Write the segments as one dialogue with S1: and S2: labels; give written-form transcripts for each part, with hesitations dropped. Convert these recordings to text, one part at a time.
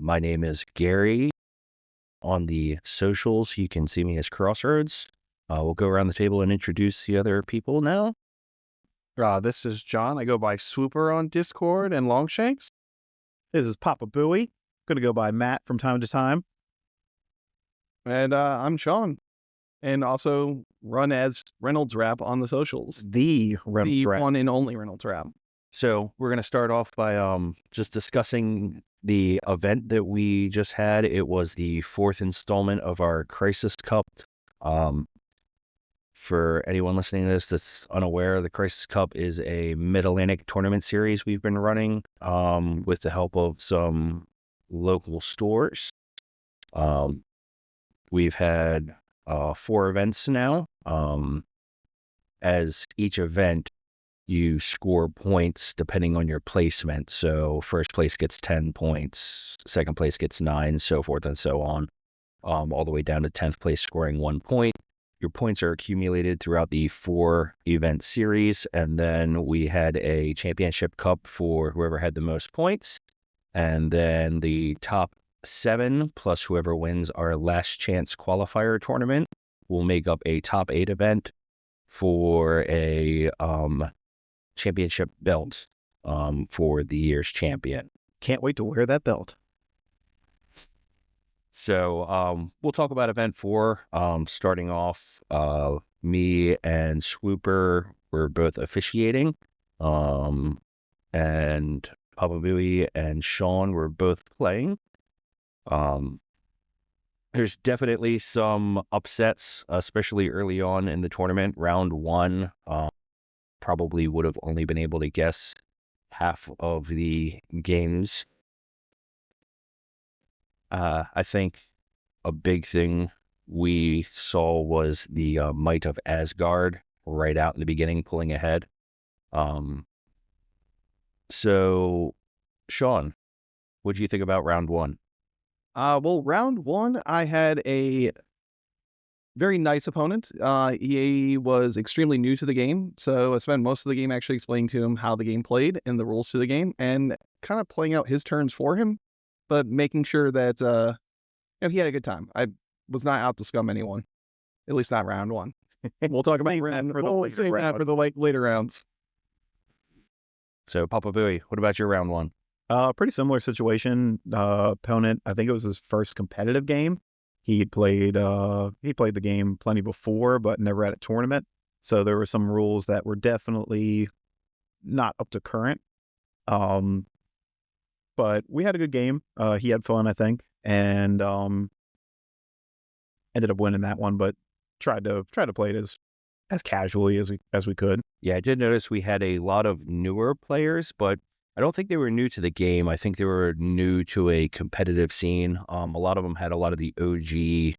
S1: My name is Gary. On the socials, you can see me as Crossroads. We'll go around the table and introduce the other people now.
S2: This is John. I go by Swooper on Discord and Longshanks.
S3: This is Papa Booey. Going to go by Matt from time to time.
S4: And I'm Sean, and also run as Reynolds Rap on the socials.
S3: The Reynolds
S4: The
S3: Rap.
S4: one and only Reynolds Rap.
S1: So we're going to start off by just discussing the event that we just had. It was the fourth installment of our Crisis Cup. For anyone listening to this that's unaware, the Crisis Cup is a Mid-Atlantic tournament series we've been running with the help of some local stores. We've had 4 events now. As each event, you score points depending on your placement. So first place gets 10 points, second place gets 9, so forth and so on, all the way down to 10th place scoring 1 point. Your points are accumulated throughout the 4 event series, and then we had a championship cup for whoever had the most points, and then the top 7 plus whoever wins our last chance qualifier tournament will make up a top 8 event for a championship belt for the year's champion.
S3: Can't wait to wear that belt.
S1: So we'll talk about event 4. Starting off, me and Swooper were both officiating, and Papa Booey and Sean were both playing. There's definitely some upsets, especially early on in the tournament. Round 1, probably would have only been able to guess half of the games. I think a big thing we saw was the might of Asgard right out in the beginning, pulling ahead. So, Sean, what do you think about round 1?
S4: Well, round 1, I had a very nice opponent. He was extremely new to the game, so I spent most of the game actually explaining to him how the game played and the rules to the game, and kind of playing out his turns for him, but making sure that he had a good time. I was not out to scum anyone, at least not round 1. We'll talk about
S2: for the later rounds.
S1: So, Papa Booey, what about your round 1?
S3: Pretty similar situation. Opponent, I think it was his first competitive game. He played the game plenty before, but never at a tournament. So there were some rules that were definitely not up to current. But we had a good game. He had fun, I think, and ended up winning that one. But tried to play it as casually as we could.
S1: Yeah, I did notice we had a lot of newer players, but I don't think they were new to the game. I think they were new to a competitive scene. A lot of them had a lot of the OG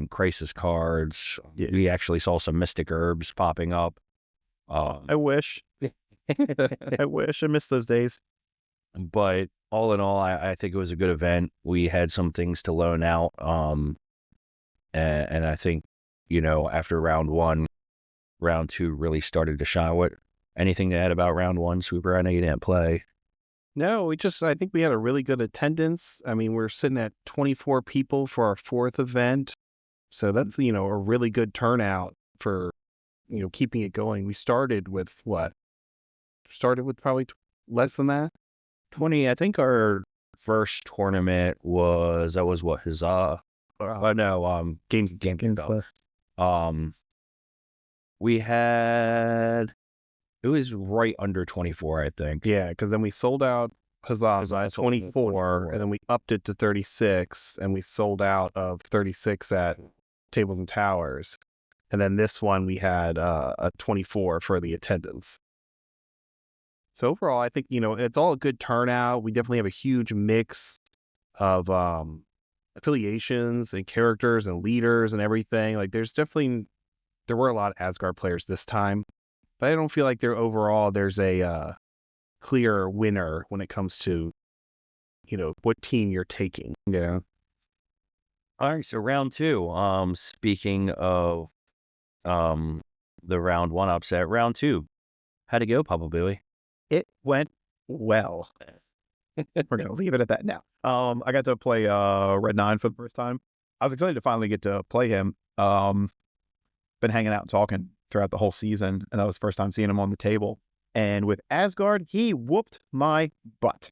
S1: Crisis cards. We actually saw some Mystic Herbs popping up.
S3: I wish. I wish. I miss those days.
S1: But all in all, I think it was a good event. We had some things to loan out. And I think, after round 1, round 2 really started to shine. Anything to add about round 1, Swooper? I know you didn't play.
S2: No, I think we had a really good attendance. I mean, we're sitting at 24 people for our 4th event. So that's, a really good turnout for, keeping it going. We started with what? Started with probably less than that?
S1: 20. I think our first tournament was what, Huzzah? No, Games we had, it was right under 24, I think.
S2: Yeah, because then we sold out Huzzah at 24, and then we upped it to 36, and we sold out of 36 at Tables and Towers. And then this one, we had a 24 for the attendance. So overall, I think, it's all a good turnout. We definitely have a huge mix of affiliations and characters and leaders and everything. Like, there were a lot of Asgard players this time, but I don't feel like there's a clear winner when it comes to, what team you're taking.
S3: Yeah.
S1: All right, so round 2. Speaking of the round 1 upset, round 2, how'd it go, Papa Booey?
S3: It went well. We're going to leave it at that now. I got to play Red 9 for the first time. I was excited to finally get to play him. Been hanging out and talking throughout the whole season, and that was the first time seeing him on the table. And with Asgard, he whooped my butt.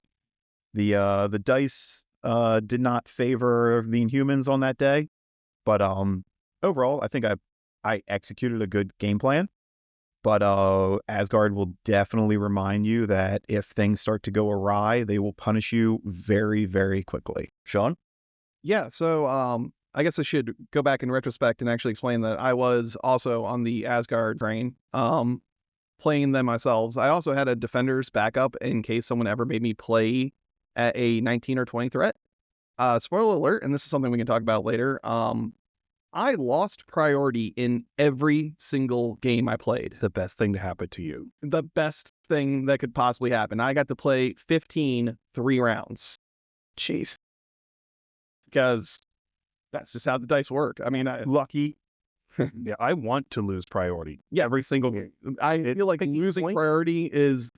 S3: The dice did not favor the Inhumans on that day, but overall, I think I executed a good game plan. But Asgard will definitely remind you that if things start to go awry, they will punish you very, very quickly.
S1: Sean?
S4: Yeah, so I guess I should go back in retrospect and actually explain that I was also on the Asgard train, playing them myself. I also had a defender's backup in case someone ever made me play at a 19 or 20 threat. Spoiler alert, and this is something we can talk about later. I lost priority in every single game I played.
S2: The best thing to happen to you.
S4: The best thing that could possibly happen. I got to play 15 3 rounds.
S3: Jeez.
S4: Because that's just how the dice work. I mean,
S3: Lucky.
S2: Yeah, I want to lose priority.
S4: yeah,
S2: Every single game.
S4: I feel like
S2: Picking
S4: losing
S2: point.
S4: priority is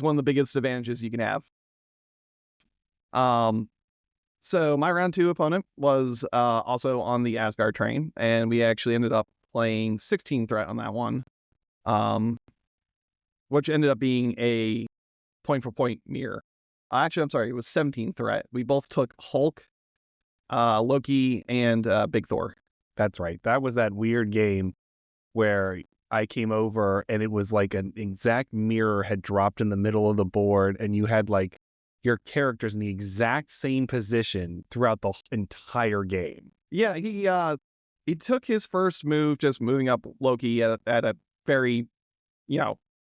S4: one of the biggest advantages you can have. So my round 2 opponent was also on the Asgard train, and we actually ended up playing 16 threat on that one, which ended up being a point-for-point mirror. Actually, I'm sorry, it was 17 threat. We both took Hulk, Loki, and Big Thor.
S2: That's right. That was that weird game where I came over and it was like an exact mirror had dropped in the middle of the board, and you had like your characters in the exact same position throughout the entire game.
S4: Yeah, he took his first move just moving up Loki at a very,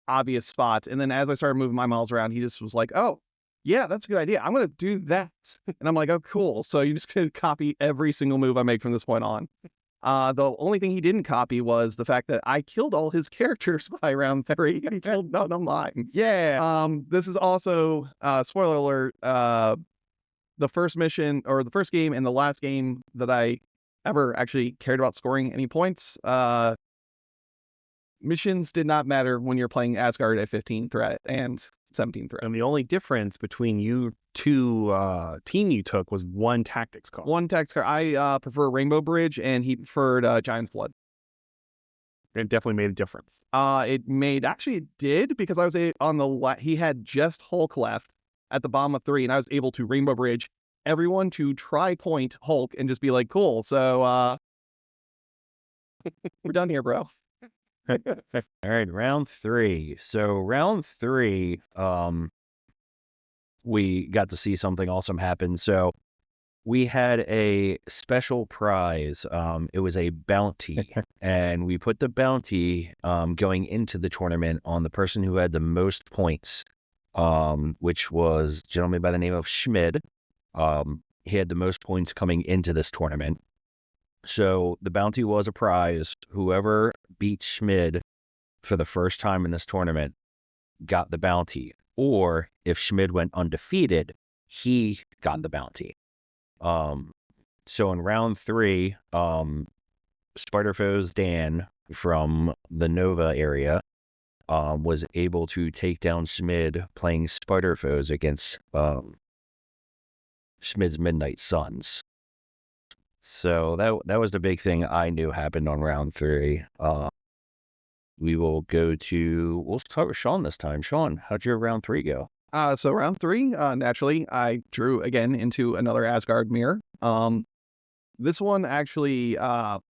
S4: obvious spot. And then as I started moving my models around, he just was like, oh, yeah, that's a good idea. I'm going to do that. And I'm like, oh, cool. So you just going to copy every single move I make from this point on. The only thing he didn't copy was the fact that I killed all his characters by round 3. He killed none of mine.
S3: Yeah.
S4: This is also, spoiler alert, the first mission or the first game and the last game that I ever actually cared about scoring any points. Missions did not matter when you're playing Asgard at 15 threat and 17 threat.
S2: And the only difference between you two team you took was one tactics call.
S4: One tactics card. I prefer Rainbow Bridge, and he preferred Giant's Blood.
S2: It definitely made a difference.
S4: It did, because I was on the he had just Hulk left at the bottom of 3, and I was able to Rainbow Bridge everyone to try point Hulk and just be like, cool. So we're done here, bro.
S1: All right, round 3. So round 3, we got to see something awesome happen. So we had a special prize. It was a bounty, and we put the bounty going into the tournament on the person who had the most points, which was a gentleman by the name of Schmid. He had the most points coming into this tournament. So the bounty was a prize. Whoever beat Schmid for the first time in this tournament got the bounty. Or if Schmid went undefeated, he got the bounty. So in round 3, Spider-Foes Dan from the Nova area was able to take down Schmid playing Spider-Foes against Schmid's Midnight Suns. So that was the big thing I knew happened on round 3. We'll start with Sean this time. Sean, how'd your round 3 go?
S4: So round 3, naturally, I drew again into another Asgard mirror. This one actually was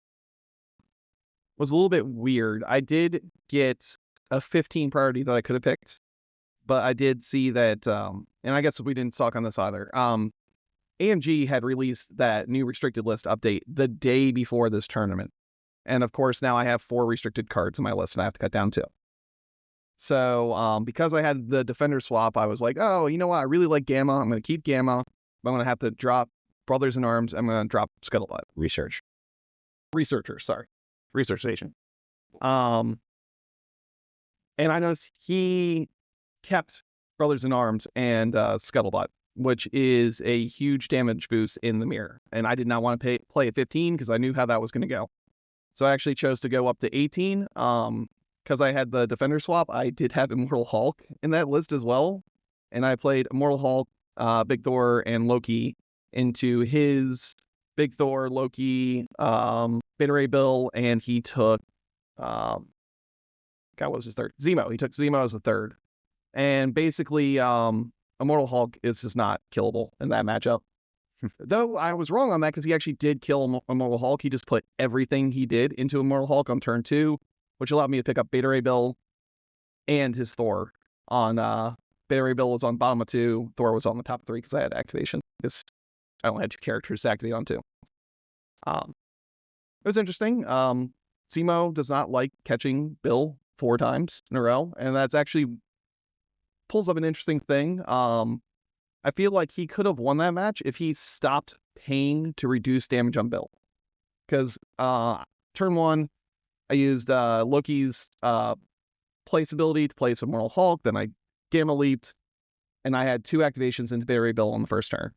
S4: a little bit weird. I did get a 15 priority that I could have picked, but I did see that, and I guess we didn't talk on this either. AMG had released that new restricted list update the day before this tournament. And of course, now I have 4 restricted cards in my list, and I have to cut down 2. So because I had the defender swap, I was like, oh, you know what? I really like Gamma. I'm going to keep Gamma. But I'm going to have to drop Brothers in Arms. I'm going to drop Scuttlebutt. Research Station. And I noticed he kept Brothers in Arms and Scuttlebutt, which is a huge damage boost in the mirror. And I did not want to play at 15 because I knew how that was going to go. So I actually chose to go up to 18. Because I had the defender swap, I did have Immortal Hulk in that list as well. And I played Immortal Hulk, Big Thor and Loki into his Big Thor, Loki, Beta Ray Bill, and he took what was his third? Zemo. He took Zemo as the third. And basically, Immortal Hulk is just not killable in that matchup. Though I was wrong on that because he actually did kill Immortal Hulk. He just put everything he did into Immortal Hulk on turn 2, which allowed me to pick up Beta Ray Bill and his Thor. On Beta Ray Bill was on bottom of 2, Thor was on the top 3 because I had activation. Because I only had 2 characters to activate on 2. It was interesting. Zemo does not like catching Bill 4 times in a row, and that's actually pulls up an interesting thing. I feel like he could have won that match if he stopped paying to reduce damage on Bill. Because turn 1, I used Loki's place ability to place Immortal Hulk, then I Gamma Leaped, and I had 2 activations into Beta Ray Bill on the first turn.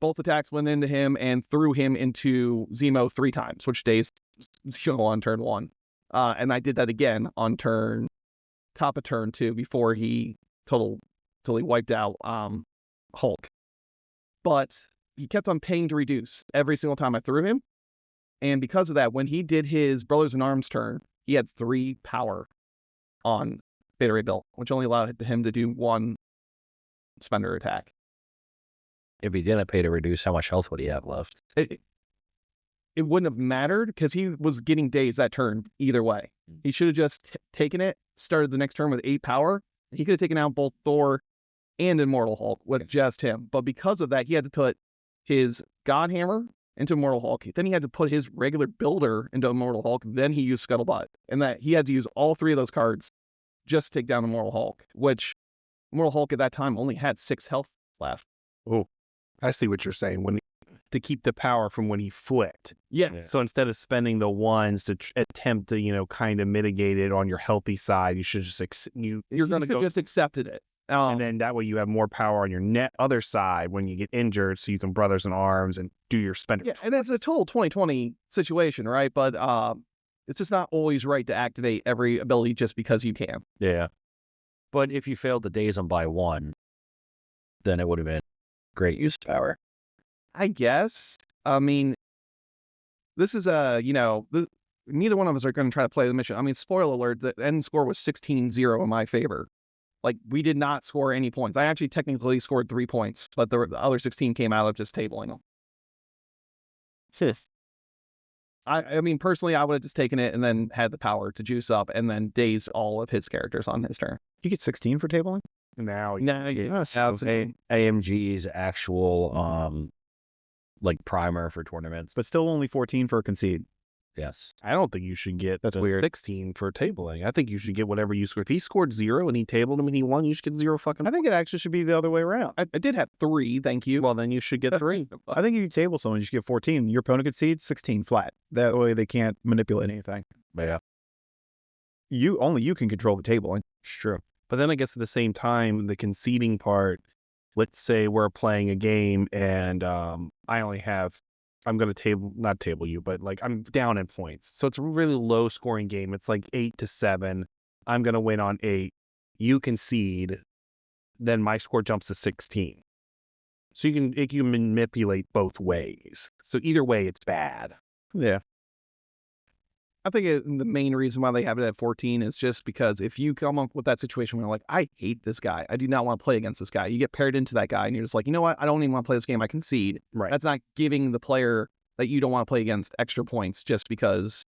S4: Both attacks went into him and threw him into Zemo 3 times, which dazed Zemo on turn 1. And I did that again on top of turn 2 before he totally wiped out Hulk. But he kept on paying to reduce every single time I threw him. And because of that, when he did his Brothers in Arms turn, he had 3 power on Beta Ray Bill, which only allowed him to do 1 spender attack.
S1: If he didn't pay to reduce, how much health would he have left?
S4: It wouldn't have mattered because he was getting dazed that turn either way. He should have just taken it, started the next turn with 8 power. He could have taken out both Thor and Immortal Hulk with just him. But because of that, he had to put his God Hammer into Immortal Hulk. Then he had to put his regular builder into Immortal Hulk. Then he used Scuttlebutt. And that he had to use all 3 of those cards just to take down Immortal Hulk, which Immortal Hulk at that time only had 6 health left.
S2: Oh, I see what you're saying. To keep the power from when he flipped.
S4: Yeah.
S2: So instead of spending the 1s to attempt to, kind of mitigate it on your healthy side, you should just
S4: You're going to just accepted it.
S2: And then that way you have more power on your other side when you get injured, so you can Brothers in Arms and do your spender.
S4: Yeah, and it's a total 2020 situation, right? But it's just not always right to activate every ability just because you can.
S1: Yeah. But if you failed to daze him by 1, then it would have been great use of power.
S4: I guess. I mean, this is neither one of us are going to try to play the mission. I mean, spoiler alert, the end score was 16-0 in my favor. Like, we did not score any points. I actually technically scored 3 points, but the other 16 came out of just tabling them. I mean, personally, I would have just taken it and then had the power to juice up and then daze all of his characters on his turn.
S3: You get 16 for tabling?
S2: Now,
S1: It's AMG's actual primer for tournaments.
S3: But still only 14 for a concede.
S1: Yes.
S2: I don't think you should get
S3: That's weird.
S2: 16 for tabling. I think you should get whatever you scored. If he scored 0 and he tabled him and he won, you should get 0 fucking.
S3: I think it actually should be the other way around.
S4: I did have 3, thank you.
S2: Well, then you should get 3.
S3: I think if you table someone, you should get 14. Your opponent concedes 16 flat. That way they can't manipulate anything.
S1: Yeah.
S3: Only you can control the tabling.
S2: It's true. But then I guess at the same time, the conceding part, let's say we're playing a game and I'm going to not table you, but I'm down in points. So it's a really low scoring game. It's 8-7. I'm going to win on 8. You concede. Then my score jumps to 16. So you can manipulate both ways. So either way, it's bad.
S3: Yeah.
S4: I think the main reason why they have it at 14 is just because if you come up with that situation where you're like, I hate this guy, I do not want to play against this guy, you get paired into that guy and you're just like, you know what, I don't even want to play this game, I concede.
S2: Right.
S4: That's not giving the player that you don't want to play against extra points just because,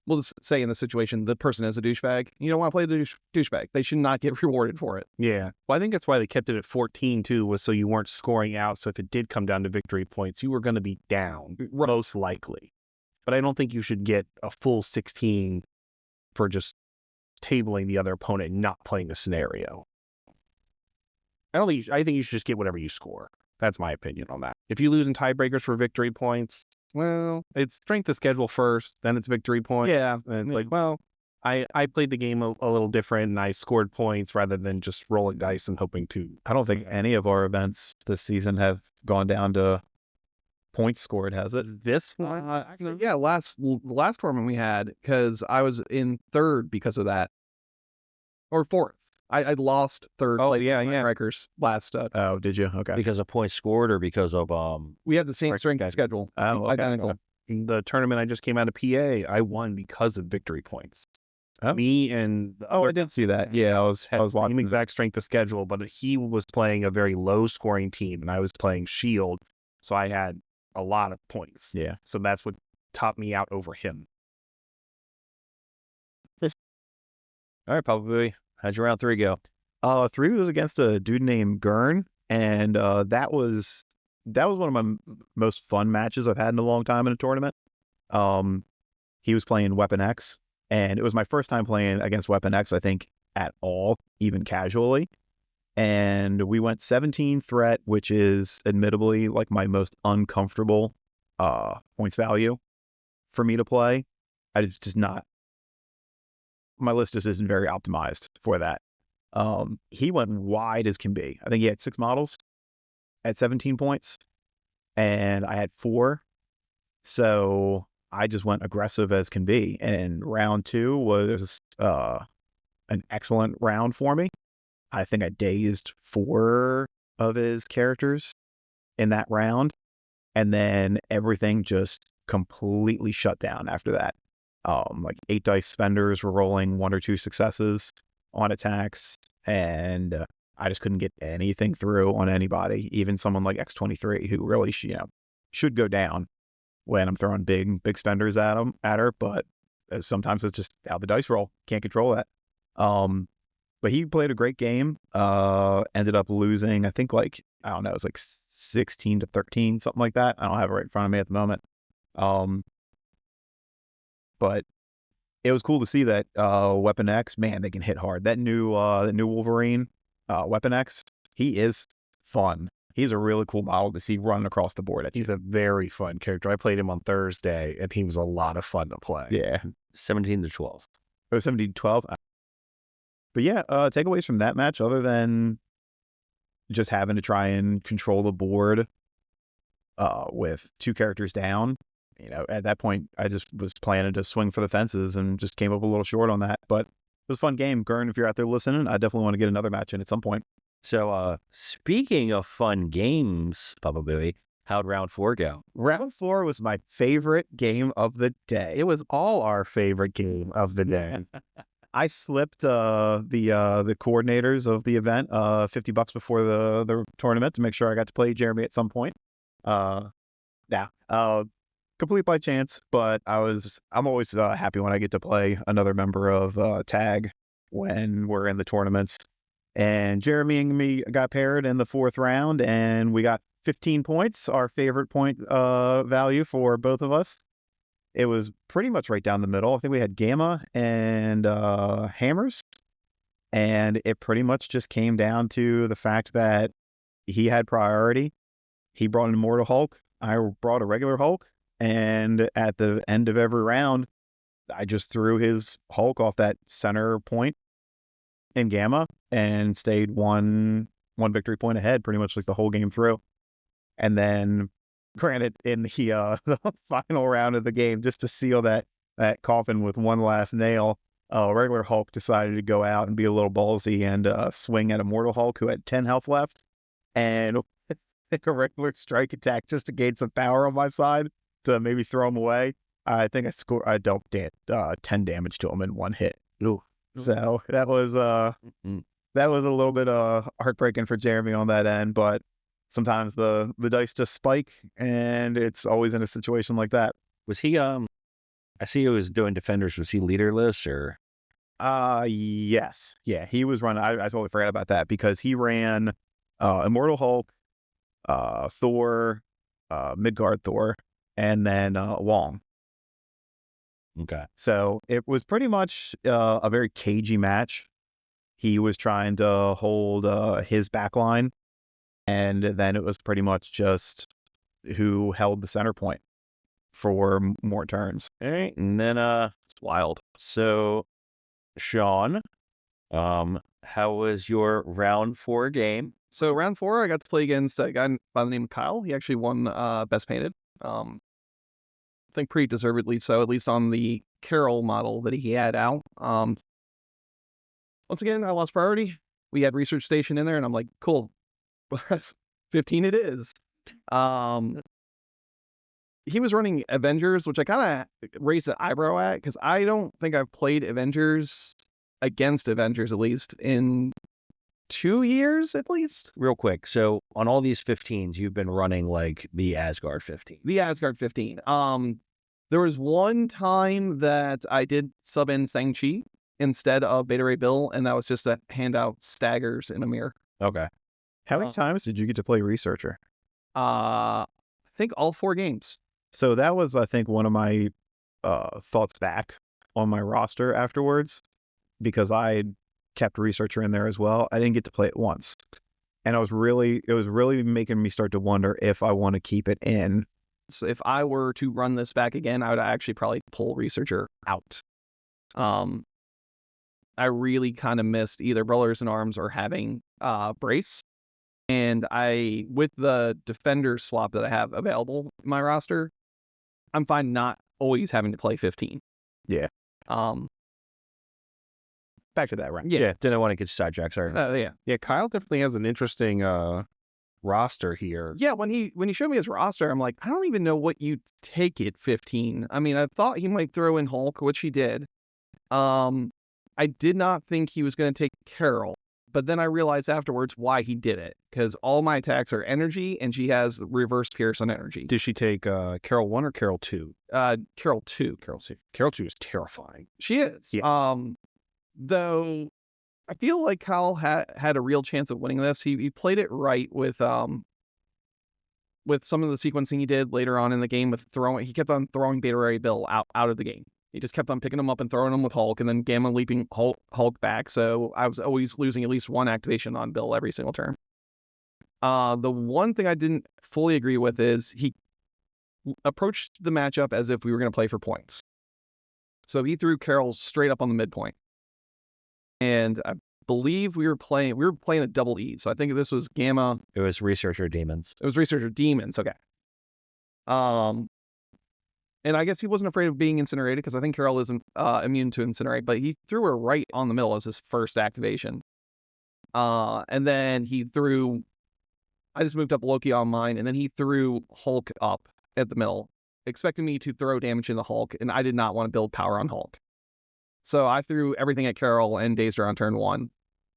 S4: we'll just say in the situation, the person is a douchebag. You don't want to play the douchebag. They should not get rewarded for it.
S2: Yeah. Well, I think that's why they kept it at 14 too, was so you weren't scoring out. So if it did come down to victory points, you were going to be down, most likely. But I don't think you should get a full 16 for just tabling the other opponent and not playing the scenario. I think you should just get whatever you score. That's my opinion on that. If you lose in tiebreakers for victory points, well, it's strength of schedule first, then it's victory points.
S4: Yeah.
S2: And it's I played the game a little different and I scored points rather than just rolling dice and hoping to.
S3: I don't think any of our events this season have gone down to points scored, has it?
S2: This one?
S4: Yeah, last tournament we had, because I was in 3rd because of that. Or 4th. I lost third
S2: Oh,
S4: place
S2: yeah,
S4: with
S2: yeah.
S4: Rikers last.
S3: Oh, did you? Okay.
S1: Because of points scored or because of
S4: We had the same
S2: Right,
S4: strength
S2: okay.
S4: schedule.
S3: Oh, okay.
S4: Identical.
S2: The tournament I just came out of PA, I won because of victory points.
S3: Oh.
S2: Me and the
S3: Oh,
S2: other
S3: I didn't see that. Yeah, I was
S2: had the
S3: watching
S2: same exact strength of schedule, but he was playing a very low scoring team and I was playing Shield. So I had a lot of points.
S3: Yeah.
S2: So that's what topped me out over him.
S1: all right, Papa Booey, how'd your round 3 go?
S3: 3 was against a dude named Gurn, and that was one of my most fun matches I've had in a long time in a tournament. He was playing Weapon X, and it was my first time playing against Weapon X, I think, at all, even casually. And we went 17 threat, which is admittedly like my most uncomfortable points value for me to play. Just not, my list just isn't very optimized for that. He went wide as can be. I think he had 6 models at 17 points, and I had 4. So I just went aggressive as can be. And round 2 was an excellent round for me. I think I dazed 4 of his characters in that round, and then everything just completely shut down after that. Like 8 dice spenders were rolling 1 or 2 successes on attacks, and I just couldn't get anything through on anybody, even someone like X23, who really should go down when I'm throwing big spenders at her, but sometimes it's just how the dice roll. Can't control that. But he played a great game. Ended up losing, I think, like, I don't know, it was like 16-13, something like that. I don't have it right in front of me at the moment. But it was cool to see that Weapon X, man, they can hit hard. That new Wolverine, Weapon X, he is fun. He's a really cool model to see running across the board at you.
S2: He's a very fun character. I played him on Thursday, and he was a lot of fun to play.
S3: Yeah.
S1: 17-12.
S3: It was 17-12. But yeah, takeaways from that match, other than just having to try and control the board with 2 characters down. You know, at that point, I just was planning to swing for the fences and just came up a little short on that. But it was a fun game. Gurn, if you're out there listening, I definitely want to get another match in at some point.
S1: So, speaking of fun games, Papa Booey, how'd round 4 go?
S3: Round 4 was my favorite game of the day.
S2: It was all our favorite game of the day.
S3: I slipped the coordinators of the event $50 before the tournament to make sure I got to play Jeremy at some point. Complete by chance, but I'm always happy when I get to play another member of TAG when we're in the tournaments. And Jeremy and me got paired in the 4th round, and we got 15 points, our favorite point value for both of us. It was pretty much right down the middle. I think we had Gamma and Hammers, and it pretty much just came down to the fact that he had priority. He brought an Immortal Hulk. I brought a regular Hulk, and at the end of every round, I just threw his Hulk off that center point in Gamma and stayed one victory point ahead pretty much like the whole game through. And then, granted, in the final round of the game, just to seal that coffin with one last nail, regular Hulk decided to go out and be a little ballsy and swing at Immortal Hulk, who had 10 health left, and take a regular strike attack just to gain some power on my side to maybe throw him away. I think I dealt 10 damage to him in one hit.
S1: Ooh.
S3: So that was a little bit heartbreaking for Jeremy on that end, but sometimes the dice just spike, and it's always in a situation like that.
S1: Was he, I see he was doing Defenders. Was he leaderless or?
S3: Yes. Yeah, he was running. I totally forgot about that because he ran Immortal Hulk, Thor, Midgard Thor, and then Wong.
S1: Okay.
S3: So it was pretty much a very cagey match. He was trying to hold his back line, and then it was pretty much just who held the center point for more turns.
S1: All right. And then, it's wild. So, Sean, how was your round 4 game?
S4: So round 4, I got to play against a guy by the name of Kyle. He actually won Best Painted. I think pretty deservedly so, at least on the Carol model that he had out. once again, I lost priority. We had Research Station in there, and I'm like, cool, 15 it is. He was running Avengers, which I kind of raised an eyebrow at because I don't think I've played Avengers against Avengers, at least in 2 years at least.
S1: Real quick. So on all these 15s, you've been running like the Asgard 15.
S4: The Asgard 15. There was one time that I did sub in Shang-Chi instead of Beta Ray Bill, and that was just to hand out staggers in a mirror.
S1: Okay.
S3: How many times did you get to play Researcher?
S4: I think all 4 games.
S3: So that was, I think, one of my thoughts back on my roster afterwards, because I kept Researcher in there as well. I didn't get to play it once, and it was really making me start to wonder if I want to keep it in.
S4: So if I were to run this back again, I would actually probably pull Researcher out. I really kind of missed either Brothers in Arms or having Brace. And with the Defender swap that I have available in my roster, I'm fine not always having to play 15.
S3: Yeah. Back to that, right?
S1: Yeah. Didn't want to get sidetracked. Sorry.
S4: Yeah.
S2: Yeah, Kyle definitely has an interesting roster here.
S4: Yeah, when he showed me his roster, I'm like, I don't even know what you take at 15. I mean, I thought he might throw in Hulk, which he did. I did not think he was going to take Carol, but then I realized afterwards why he did it, because all my attacks are energy, and she has reverse pierce on energy.
S2: Did she take Carol 1 or Carol 2?
S4: Carol 2.
S2: Carol 2. Carol 2 is terrifying.
S4: She is.
S3: Yeah.
S4: Though I feel like Kyle had a real chance of winning this. He played it right with some of the sequencing he did later on in the game with throwing. He kept on throwing Beta Ray Bill out of the game. He just kept on picking him up and throwing him with Hulk, and then Gamma leaping Hulk back. So I was always losing at least one activation on Bill every single turn. The one thing I didn't fully agree with is he approached the matchup as if we were going to play for points. So he threw Carol straight up on the midpoint. And I believe we were playing a double E. So I think this was Gamma.
S1: It was Researcher Demons.
S4: It was Researcher Demons. Okay. And I guess he wasn't afraid of being incinerated because I think Carol isn't immune to incinerate, but he threw her right on the middle as his first activation. And then I just moved up Loki on mine, and then he threw Hulk up at the middle, expecting me to throw damage in the Hulk, and I did not want to build power on Hulk. So I threw everything at Carol and dazed her on turn 1.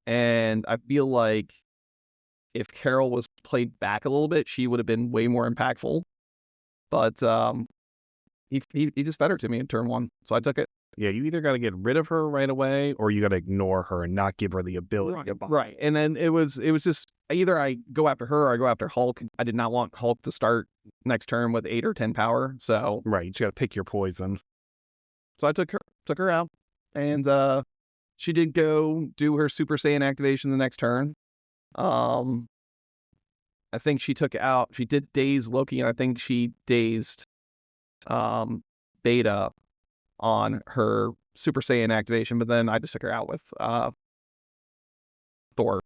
S4: And I feel like if Carol was played back a little bit, she would have been way more impactful. But he just fed her to me in turn 1, so I took it.
S2: Yeah, you either got to get rid of her right away, or you got to ignore her and not give her the ability to buy.
S4: Right. And then it was just either I go after her or I go after Hulk. I did not want Hulk to start next turn with 8 or 10 power. So
S2: Right, you just got to pick your poison.
S4: So I took her out, and she did go do her Super Saiyan activation the next turn. I think she did daze Loki, and I think she dazed Beta on her Super Saiyan activation, but then I just took her out with Thor.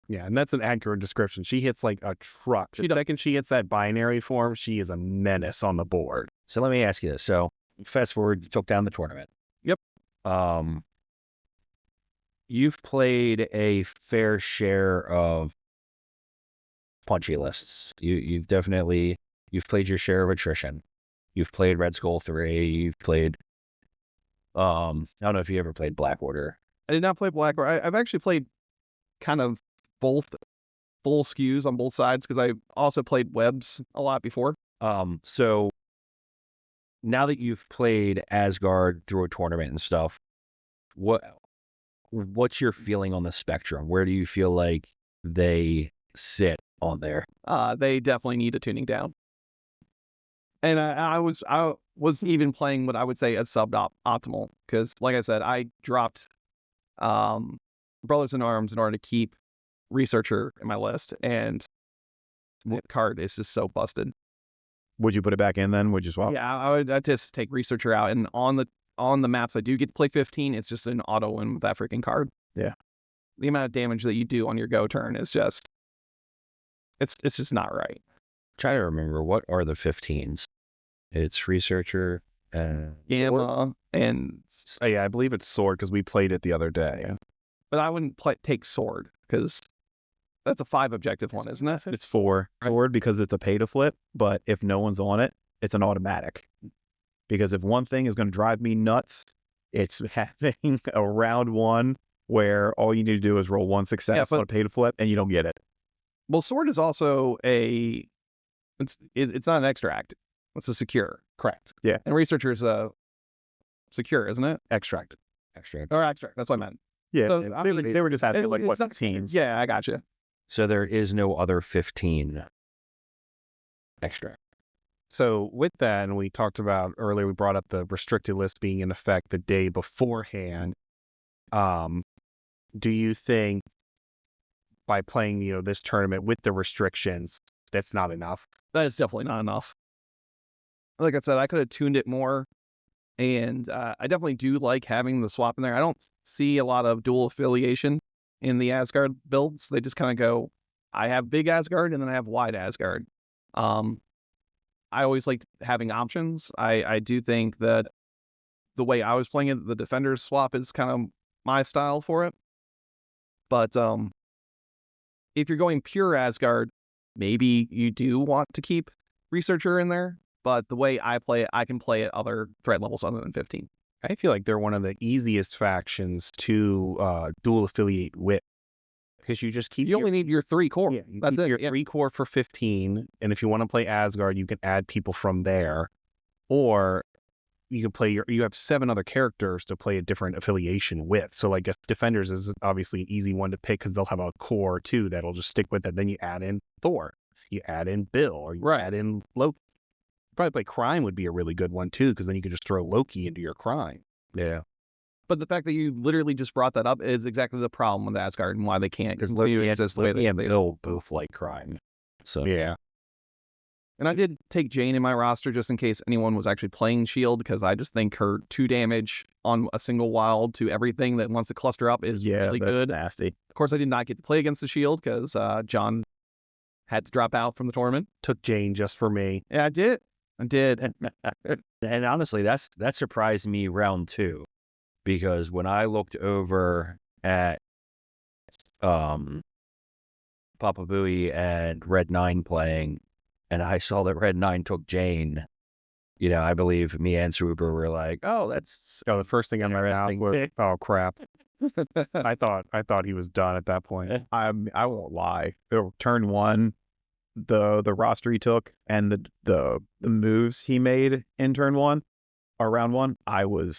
S2: Yeah, and that's an accurate description. She hits like a truck. The second she hits that binary form, she is a menace on the board.
S1: So let me ask you this. So fast forward, you took down the tournament.
S4: Yep.
S1: You've played a fair share of punchy lists. You've played your share of attrition. You've played Red Skull 3. You've played I don't know if you ever played Black Order.
S4: I did not play Black Order. I've actually played kind of both full skews on both sides because I also played Webs a lot before.
S1: So now that you've played Asgard through a tournament and stuff, what's your feeling on the spectrum? Where do you feel like they sit on there?
S4: They definitely need a tuning down. And I was even playing what I would say a sub-optimal because, like I said, I dropped Brothers in Arms in order to keep Researcher in my list, and the card is just so busted.
S3: Would you put it back in then? Would you swap?
S4: Yeah, I'd just take Researcher out, and on the maps I do get to play 15, it's just an auto win with that freaking card.
S3: Yeah.
S4: The amount of damage that you do on your go turn is just it's just not right.
S1: Try to remember, what are the 15s? It's Researcher and
S4: Gamma and
S2: Oh, yeah, I believe it's Sword because we played it the other day.
S4: But I wouldn't take sword because that's a 5 objective one, isn't it?
S3: It's 4 sword because it's a pay to flip, but if no one's on it, it's an automatic. Because if one thing is going to drive me nuts, it's having a round 1 where all you need to do is roll 1 success on a pay to flip and you don't get it.
S4: Well, sword is also it's not an extract. It's a secure.
S2: Correct.
S3: Yeah.
S4: And researcher's secure, isn't it?
S2: Extract.
S4: Or extract. That's what I meant.
S3: Yeah.
S4: So,
S3: they were just asking like what
S4: it's not-
S3: 15s.
S4: Yeah, I got you.
S1: So there is no other 15 extra.
S2: So with that, and we talked about earlier, we brought up the restricted list being in effect the day beforehand. Do you think by playing, this tournament with the restrictions, that's not enough?
S4: That is definitely not enough. Like I said, I could have tuned it more. And I definitely do like having the swap in there. I don't see a lot of dual affiliation in the Asgard builds. They just kind of go, I have big Asgard and then I have wide Asgard. I always liked having options. I do think that the way I was playing it, the Defenders swap is kind of my style for it. But if you're going pure Asgard, maybe you do want to keep Researcher in there. But the way I play it, I can play at other threat levels other than 15.
S2: I feel like they're one of the easiest factions to dual affiliate with. Because you just keep
S4: You only need your 3 core.
S2: you
S4: That's
S2: keep
S4: it.
S2: your
S4: Yeah.
S2: 3 core for 15, and if you want to play Asgard, you can add people from there, or you can play you have 7 other characters to play a different affiliation with. So like if Defenders is obviously an easy one to pick because they'll have a core too that'll just stick with it. Then you add in Thor, you add in Bill, or you add in Loki. Probably play Crime would be a really good one too, because then you could just throw Loki into your Crime.
S1: Yeah.
S4: But the fact that you literally just brought that up is exactly the problem with Asgard and why they can't
S1: Because
S4: continue
S1: Loki
S4: to
S1: and,
S4: exist the way
S1: Loki and
S4: they
S1: Bill both like crime. So
S2: Yeah.
S4: And I did take Jane in my roster just in case anyone was actually playing Shield, because I just think her 2 damage on a single wild to everything that wants to cluster up is really
S3: that's
S4: good.
S3: nasty.
S4: Of course, I did not get to play against the Shield because John had to drop out from the tournament.
S2: Took Jane just for me.
S4: Yeah, I did.
S1: And honestly, that surprised me round 2, because when I looked over at Papa Booey and Red 9 playing, and I saw that Red 9 took Jane, I believe me and Swooper were like, oh, that's
S2: The first thing on my mouth was, oh crap. I thought he was done at that point.
S3: I won't lie. Turn 1, the roster he took and the moves he made in turn 1 or round 1, I was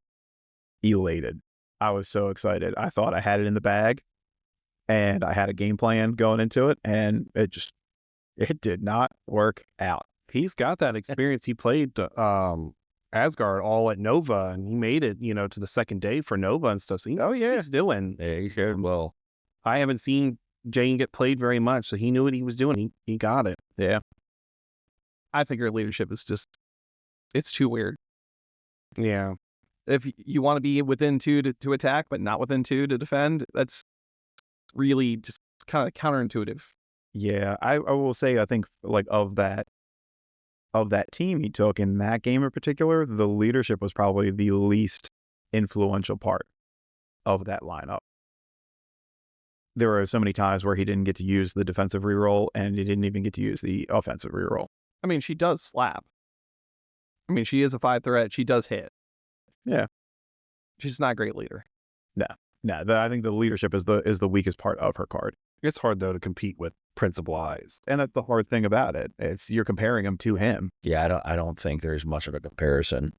S3: elated. I was so excited. I thought I had it in the bag, and I had a game plan going into it, and it did not work out.
S2: He's got that experience. He played Asgard all at Nova, and he made it, to the second day for Nova and stuff. So he knows what he's doing.
S1: yeah, you should. Well,
S2: I haven't seen Jane get played very much, so he knew what he was doing. He got it.
S3: Yeah.
S4: I think her leadership is it's too weird.
S2: Yeah.
S4: If you want to be within 2 to attack, but not within 2 to defend, that's really just kind of counterintuitive.
S3: Yeah, I will say I think like of that team he took in that game in particular, the leadership was probably the least influential part of that lineup. There were so many times where he didn't get to use the defensive reroll, and he didn't even get to use the offensive reroll.
S4: I mean, she does slap. I mean, she is a 5 threat. She does hit.
S3: Yeah.
S4: She's not a great leader.
S3: No, I think the leadership is the weakest part of her card.
S2: It's hard, though, to compete with Principal Eyes.
S3: And that's the hard thing about it. It's you're comparing him to him.
S1: yeah, I don't think there's much of a comparison.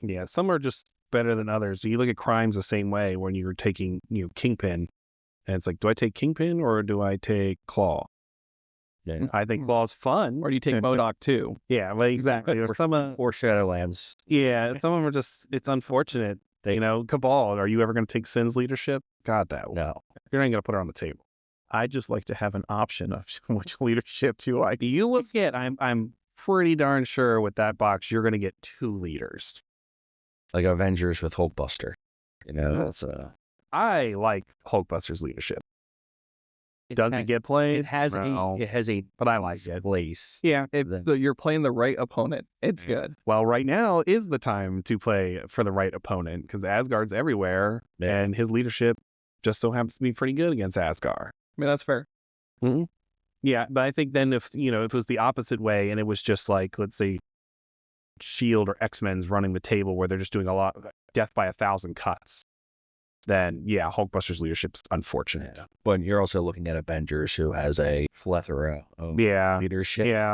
S2: Yeah, some are just better than others. You look at Crimes the same way when you're taking, Kingpin, and it's like, do I take Kingpin or do I take Claw?
S1: Yeah.
S2: I think Claw's fun.
S4: Or do you take MODOK too?
S2: Yeah, well, exactly. There's some,
S1: Or Shadowlands.
S2: yeah, some of them are just, it's unfortunate. Cabal, are you ever going to take Sin's leadership? God, that
S1: No.
S2: you're not going to put her on the table.
S3: I just like to have an option of which leadership do I.
S2: You will get, I'm pretty darn sure with that box, you're going to get 2 leaders.
S1: Like Avengers with Hulkbuster. It's
S2: I like Hulkbuster's leadership.
S1: it
S2: Does
S1: ha-
S2: it get played?
S1: it has
S2: No.
S1: but I like it. Place.
S2: Yeah.
S4: If you're playing the right opponent, it's good.
S2: Well, right now is the time to play for the right opponent because Asgard's everywhere
S1: Yeah.
S2: and his leadership just so happens to be pretty good against Asgard.
S4: I mean, that's fair.
S2: Yeah, but I think then if it was the opposite way and it was just like, let's say, Shield or X-Men's running the table where they're just doing a lot of death by 1,000 cuts, then yeah, Hulkbuster's leadership's unfortunate.
S1: Yeah. But you're also looking at Avengers, who has a plethora of
S2: Yeah,
S1: leadership.
S2: yeah.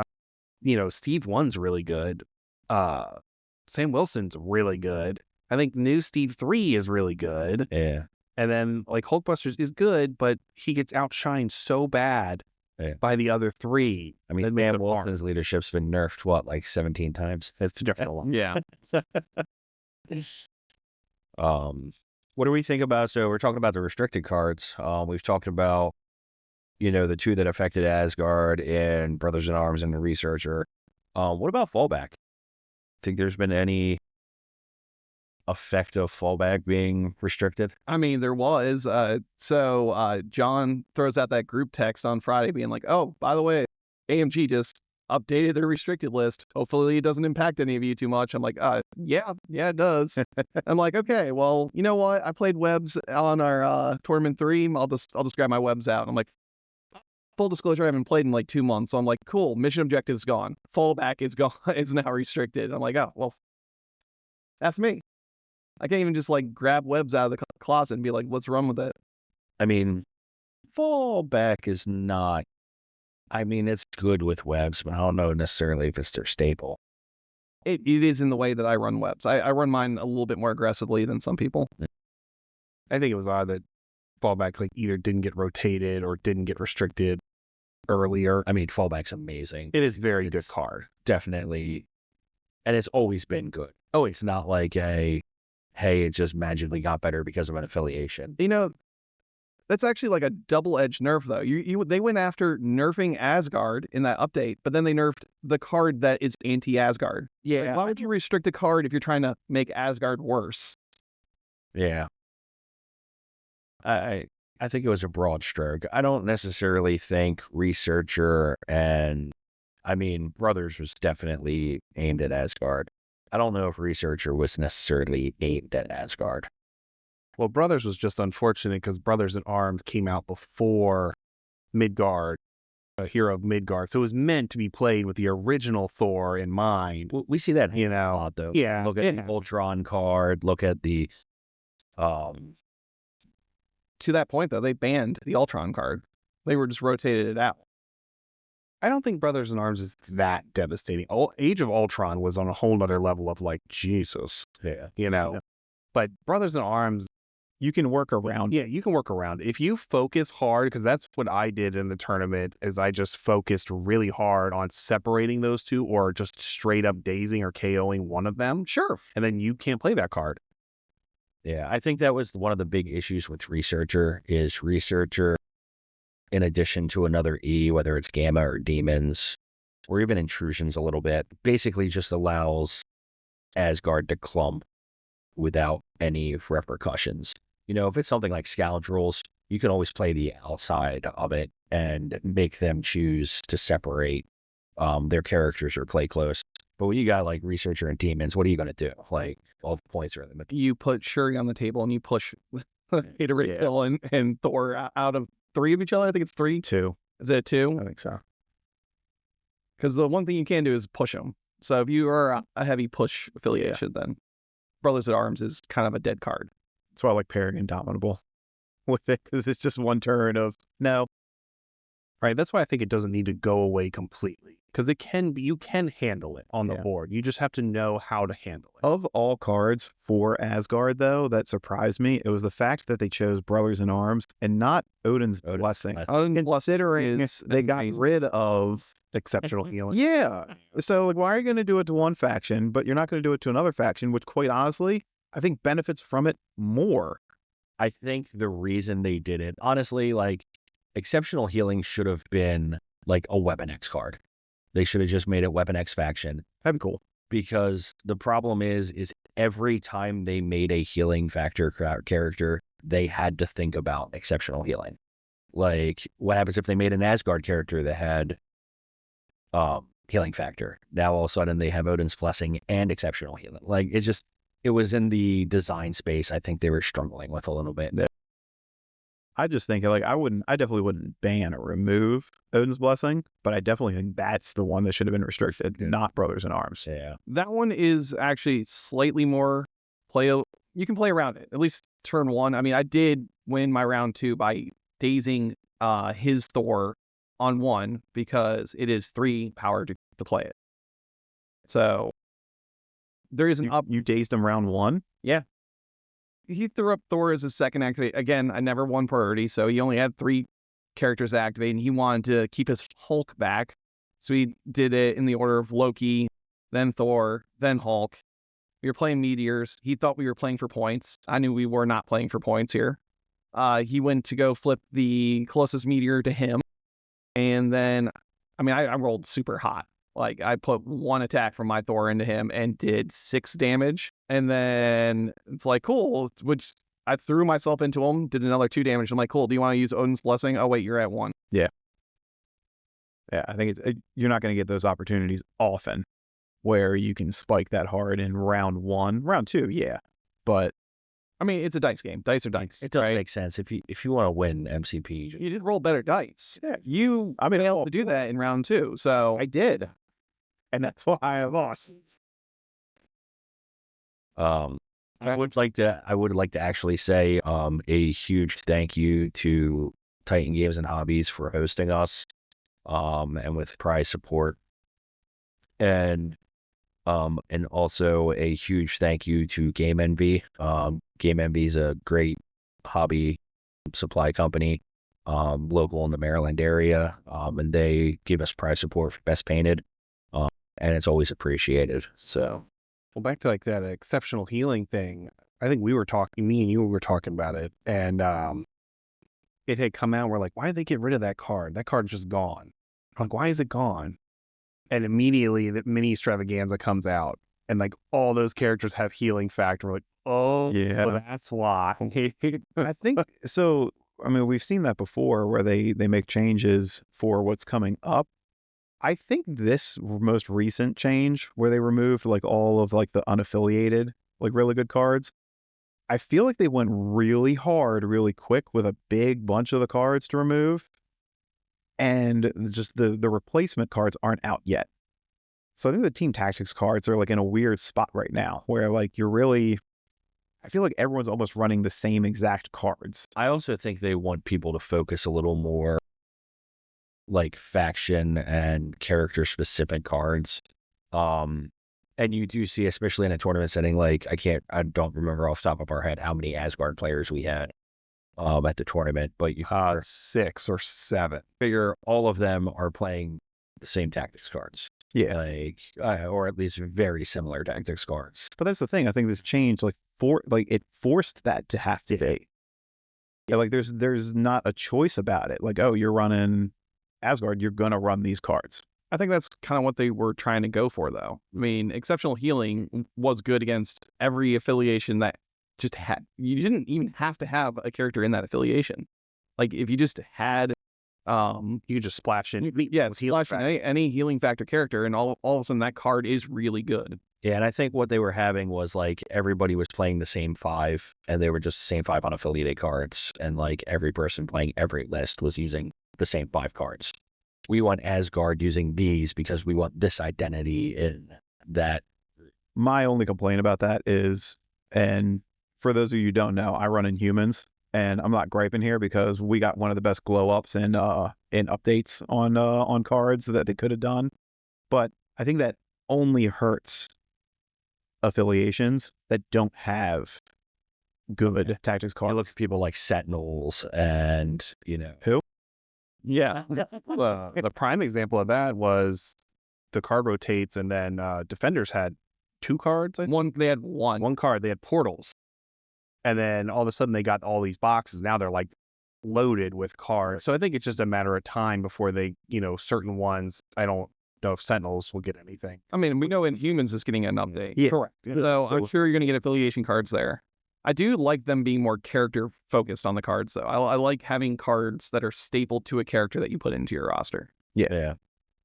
S2: Steve 1's really good. Sam Wilson's really good. I think new Steve 3 is really good.
S1: Yeah.
S2: And then like Hulkbusters is good, but he gets outshined so bad by the other 3.
S1: I mean, Sam Wilson's leadership's been nerfed, like 17 times?
S2: It's definitely a lot.
S4: Yeah.
S1: What do we think about, so we're talking about the restricted cards. We've talked about, the 2 that affected Asgard and Brothers in Arms and the Researcher. What about Fallback? Think there's been any effect of Fallback being restricted?
S4: I mean, there was. So John throws out that group text on Friday being like, oh, by the way, AMG just updated their restricted list. Hopefully it doesn't impact any of you too much. I'm like, yeah, it does. I'm like, okay, well, you know what? I played webs on our tournament 3. I'll just grab my webs out. I'm like, full disclosure, I haven't played in like 2 months. So I'm like, cool, mission objective's gone. Fallback is gone. It's now restricted. I'm like, oh, well, F me. I can't even just like grab webs out of the closet and be like, let's run with it.
S1: I mean, Fallback is not, it's good with webs, but I don't know necessarily if it's their staple.
S4: It is in the way that I run webs. I run mine a little bit more aggressively than some people.
S2: I think it was odd that Fallback like either didn't get rotated or didn't get restricted earlier.
S1: I mean, Fallback's amazing.
S2: It is very good card.
S1: Definitely. And it's always been good. Oh, it's not like hey, it just magically got better because of an affiliation.
S4: That's actually like a double-edged nerf, though. They went after nerfing Asgard in that update, but then they nerfed the card that is anti-Asgard.
S1: Yeah.
S4: Like, why would you restrict a card if you're trying to make Asgard worse?
S1: Yeah. I think it was a broad stroke. I don't necessarily think Researcher and, Brothers was definitely aimed at Asgard. I don't know if Researcher was necessarily aimed at Asgard.
S2: Well, Brothers was just unfortunate because Brothers in Arms came out before Midgard, a hero of Midgard. So it was meant to be played with the original Thor in mind.
S1: Well, we see that a lot, though.
S2: Yeah.
S1: Look at the Ultron card. Look at the...
S4: To that point, though, they banned the Ultron card. They were just rotated it out.
S2: I don't think Brothers in Arms is that devastating. Age of Ultron was on a whole nother level of like, Jesus.
S1: Yeah.
S2: Yeah. But Brothers in Arms,
S3: you can work around.
S2: Yeah, you can work around. If you focus hard, because that's what I did in the tournament, is I just focused really hard on separating those 2 or just straight up dazing or KOing one of them.
S4: Sure.
S2: And then you can't play that card.
S1: Yeah, I think that was one of the big issues with Researcher, in addition to another E, whether it's Gamma or Demons, or even Intrusions a little bit, basically just allows Asgard to clump without any repercussions. If it's something like Scoundrels, you can always play the outside of it and make them choose to separate their characters or play close. But when you got like Researcher and Demons, what are you going to do? Like, all the points are in the...
S4: You put Shuri on the table and you push Hater Hill and Thor out of 3 of each other. I think it's 3.
S3: 2.
S4: Is it 2?
S3: I think so.
S4: Because the one thing you can do is push them. So if you are a heavy push affiliation, then Brothers at Arms is kind of a dead card.
S3: That's why I like pairing Indomitable with it, because it's just one turn of no.
S2: Right. That's why I think it doesn't need to go away completely, because you can handle it on the board. You just have to know how to handle it.
S3: Of all cards for Asgard, though, that surprised me, it was the fact that they chose Brothers in Arms and not Odin's Blessing. Considering they got rid of
S2: Exceptional healing.
S3: Yeah. So like, why are you going to do it to one faction, but you're not going to do it to another faction, which quite honestly, I think benefits from it more.
S1: I think the reason they did it, honestly, like, Exceptional Healing should have been like a Weapon X card. They should have just made it Weapon X faction.
S3: That'd be cool.
S1: Because the problem is every time they made a healing factor character, they had to think about exceptional healing. Like, what happens if they made an Asgard character that had healing factor? Now all of a sudden they have Odin's Blessing and exceptional healing. Like, it was in the design space I think they were struggling with a little bit.
S3: I just think like I definitely wouldn't ban or remove Odin's Blessing, but I definitely think that's the one that should have been restricted, not Brothers in Arms.
S1: Yeah.
S4: That one is actually slightly more you can play around it, at least turn one. I mean, I did win my round 2 by dazing his Thor on 1 because it is 3 power to play it. So there is an up.
S3: You dazed him round 1?
S4: He threw up Thor as his second activate. Again, I never won priority, so he only had 3 characters to activate, and he wanted to keep his Hulk back. So he did it in the order of Loki, then Thor, then Hulk. We were playing meteors. He thought we were playing for points. I knew we were not playing for points here. He went to go flip the Colossus meteor to him. And then, I mean, I rolled super hot. Like, I put 1 attack from my Thor into him and did 6 damage. And then it's like, cool, which I threw myself into him, did another 2 damage. I'm like, cool, do you want to use Odin's Blessing? Oh, wait, you're at 1.
S3: Yeah, I think you're not going to get those opportunities often where you can spike that hard in round 1. Round 2, yeah. But
S4: I mean, it's a dice game. Dice are dice.
S1: It does
S4: right?
S1: make sense. If you want to win MCP,
S4: You just roll better dice.
S3: Yeah.
S4: You failed to do that in round 2. So
S3: I did. And that's why I lost.
S1: I would like to actually say a huge thank you to Titan Games and Hobbies for hosting us and with prize support, and also a huge thank you to Game Envy. Game Envy is a great hobby supply company local in the Maryland area, and they give us prize support for Best Painted, and it's always appreciated. So
S2: Well, back to like that exceptional healing thing. I think me and you were talking about it, and it had come out. We're like, why did they get rid of that card? That card's just gone. I'm like, why is it gone? And immediately the mini extravaganza comes out, and like all those characters have healing factor. We're like, oh,
S3: Yeah.
S2: well, that's why.
S3: I think so. I mean, we've seen that before where they make changes for what's coming up. I think this most recent change where they removed like all of like the unaffiliated, like really good cards, I feel like they went really hard, really quick with a big bunch of the cards to remove. And just the replacement cards aren't out yet. So I think the Team Tactics cards are like in a weird spot right now where like I feel like everyone's almost running the same exact cards.
S1: I also think they want people to focus a little more like faction and character specific cards. And you do see, especially in a tournament setting, like I don't remember off the top of our head how many Asgard players we had at the tournament, but you
S2: 6 or 7.
S1: figure all of them are playing the same tactics cards.
S3: Yeah.
S1: Like, or at least very similar tactics cards.
S3: But that's the thing. I think this change it forced that to have to be. Yeah, like there's not a choice about it. Like, oh, you're running Asgard, you're gonna run these cards.
S4: I think that's kind of what they were trying to go for, though. I mean, exceptional healing was good against every affiliation that just had. You didn't even have to have a character in that affiliation. Like, if you just had,
S2: You could just splash in.
S4: splash any healing factor character, and all of a sudden that card is really good.
S1: Yeah, and I think what they were having was like everybody was playing the same 5, and they were just the same 5 unaffiliated cards, and like every person playing every list was using the same 5 cards. We want Asgard using these because we want this identity in that.
S3: My only complaint about that is, and for those of you who don't know, I run Inhumans, and I'm not griping here because we got one of the best glow ups in updates on cards that they could have done. But I think that only hurts affiliations that don't have good tactics cards.
S1: You look at people like Sentinels and,
S3: Who?
S2: Yeah. The prime example of that was the card rotates, and then Defenders had 2 cards.
S4: They had one
S2: card. They had portals, and then all of a sudden they got all these boxes. Now they're like loaded with cards. So I think it's just a matter of time before they, certain ones. I don't know if Sentinels will get anything.
S4: I mean, we know Inhumans is getting an update.
S3: Yeah.
S2: Correct.
S4: So I'm sure you're going to get affiliation cards there. I do like them being more character focused on the cards, though. I like having cards that are staple to a character that you put into your roster.
S1: Yeah.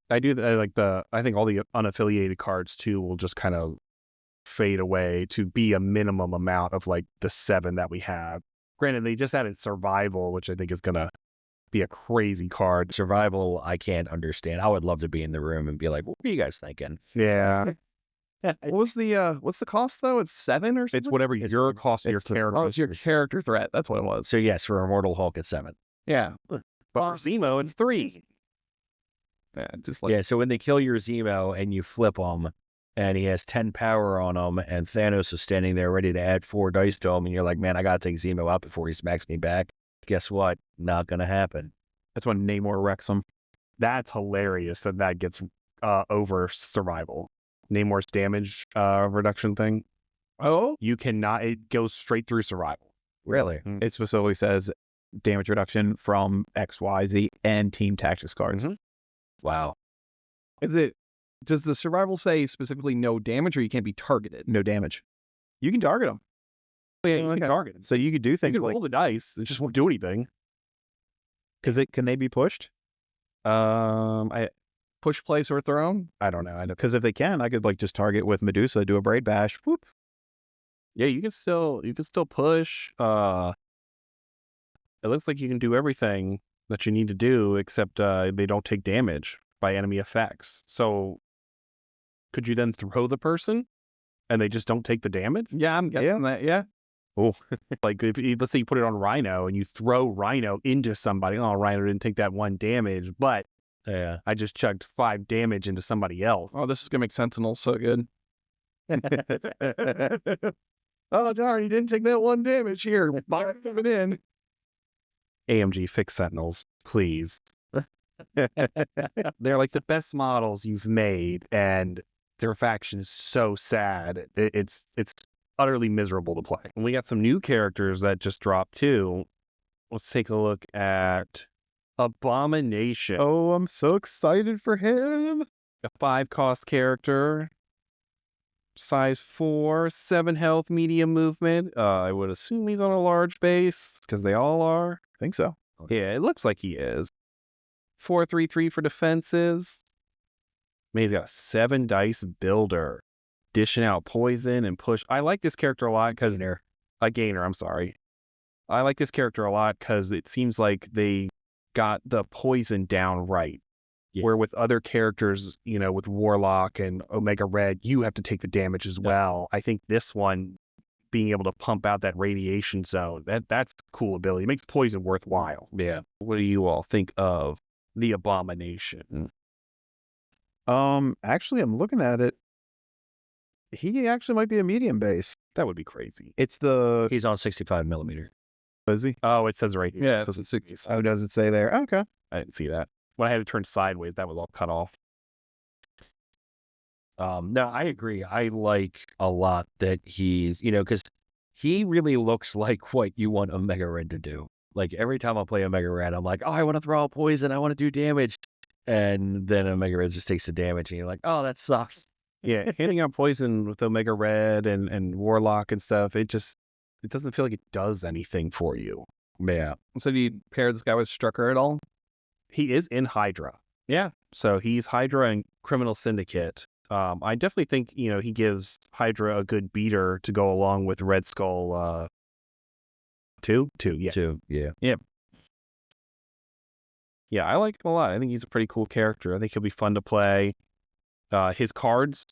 S2: I do. I think all the unaffiliated cards too will just kind of fade away to be a minimum amount of like the 7 that we have. Granted, they just added survival, which I think is gonna be a crazy card.
S1: Survival, I can't understand. I would love to be in the room and be like, what were you guys thinking?
S2: Yeah,
S4: What's the cost though? It's 7 or something?
S2: it's whatever your cost of your character.
S4: Oh, it's your character threat. That's what it was.
S1: So yes, for Immortal Hulk, it's 7.
S4: Yeah.
S2: But for Zemo, it's 3.
S4: Yeah, just like
S1: Yeah, so when they kill your Zemo and you flip him, and he has 10 power on him, and Thanos is standing there ready to add 4 dice to him, and you're like, man, I gotta take Zemo out before he smacks me back. Guess what? Not gonna happen.
S3: That's when Namor wrecks him.
S2: That's hilarious that gets over survival. Namor's damage reduction thing.
S4: oh,
S2: You cannot. It goes straight through survival.
S1: Really?
S3: It specifically says damage reduction from XYZ and team tactics cards.
S2: Mhm.
S1: Wow.
S4: does the survival say specifically no damage or you can't be targeted?
S3: No damage. You can target them.
S2: Yeah, you
S4: Okay.
S2: can target.
S3: So you could do
S2: You
S3: things
S2: can
S3: like,
S2: roll the dice. They just won't do anything.
S3: can they be pushed?
S2: I
S4: Push, place, or thrown?
S2: don't know. I don't.
S3: Because if they can, I could like just target with Medusa, do a braid bash. Whoop.
S2: Yeah, you can still push. It looks like you can do everything that you need to do, except they don't take damage by enemy effects. So, could you then throw the person, and they just don't take the damage?
S4: Yeah, I'm guessing that. Yeah.
S3: Oh,
S2: Like, let's say you put it on Rhino and you throw Rhino into somebody. Oh, Rhino didn't take that 1 damage, but
S1: Yeah.
S2: I just chugged 5 damage into somebody else.
S4: Oh, this is gonna make Sentinel so good. Oh darn, he didn't take that 1 damage here. Box it in.
S2: AMG, fix Sentinels, please. They're like the best models you've made, and their faction is so sad. It's utterly miserable to play. And we got some new characters that just dropped too. Let's take a look at Abomination,
S3: oh, I'm so excited for him.
S2: a 5-cost character, size 4, 7 health, medium movement. I would assume he's on a large base because they all are.
S3: I think so.
S2: Yeah, it looks like he is. 4/3/3 for defenses. Man, he's got a 7 dice builder, dishing out poison and push. I like this character a lot because a gainer. I'm sorry. I like this character a lot because it seems like they got the poison down right.
S1: Yeah.
S2: Where with other characters, with Warlock and Omega Red, you have to take the damage as well. I think this one, being able to pump out that radiation zone, that's a cool ability. It makes poison worthwhile.
S1: Yeah.
S2: What do you all think of the Abomination?
S3: Actually, I'm looking at it. He actually might be a medium base.
S2: That would be crazy.
S3: It's the
S1: He's on 65 millimeter.
S3: is he?
S2: Oh, it says right here.
S4: Yeah,
S2: It says
S4: it's
S2: it's
S3: Oh, does it say there? Okay.
S2: I didn't see that. When I had to turn sideways, that was all cut off.
S1: No, I agree. I like a lot that he's, because he really looks like what you want Omega Red to do. Like every time I play Omega Red, I'm like, oh, I want to throw out poison. I want to do damage. And then Omega Red just takes the damage and you're like, oh, that sucks.
S2: Yeah, handing out poison with Omega Red and Warlock and stuff, it doesn't feel like it does anything for you.
S1: Yeah.
S4: So do you pair this guy with Strucker at all?
S2: He is in Hydra.
S4: Yeah.
S2: So he's Hydra and Criminal Syndicate. I definitely think, he gives Hydra a good beater to go along with Red Skull 2? 2, yeah.
S1: Too. Yeah.
S2: Yeah, I like him a lot. I think he's a pretty cool character. I think he'll be fun to play. His cards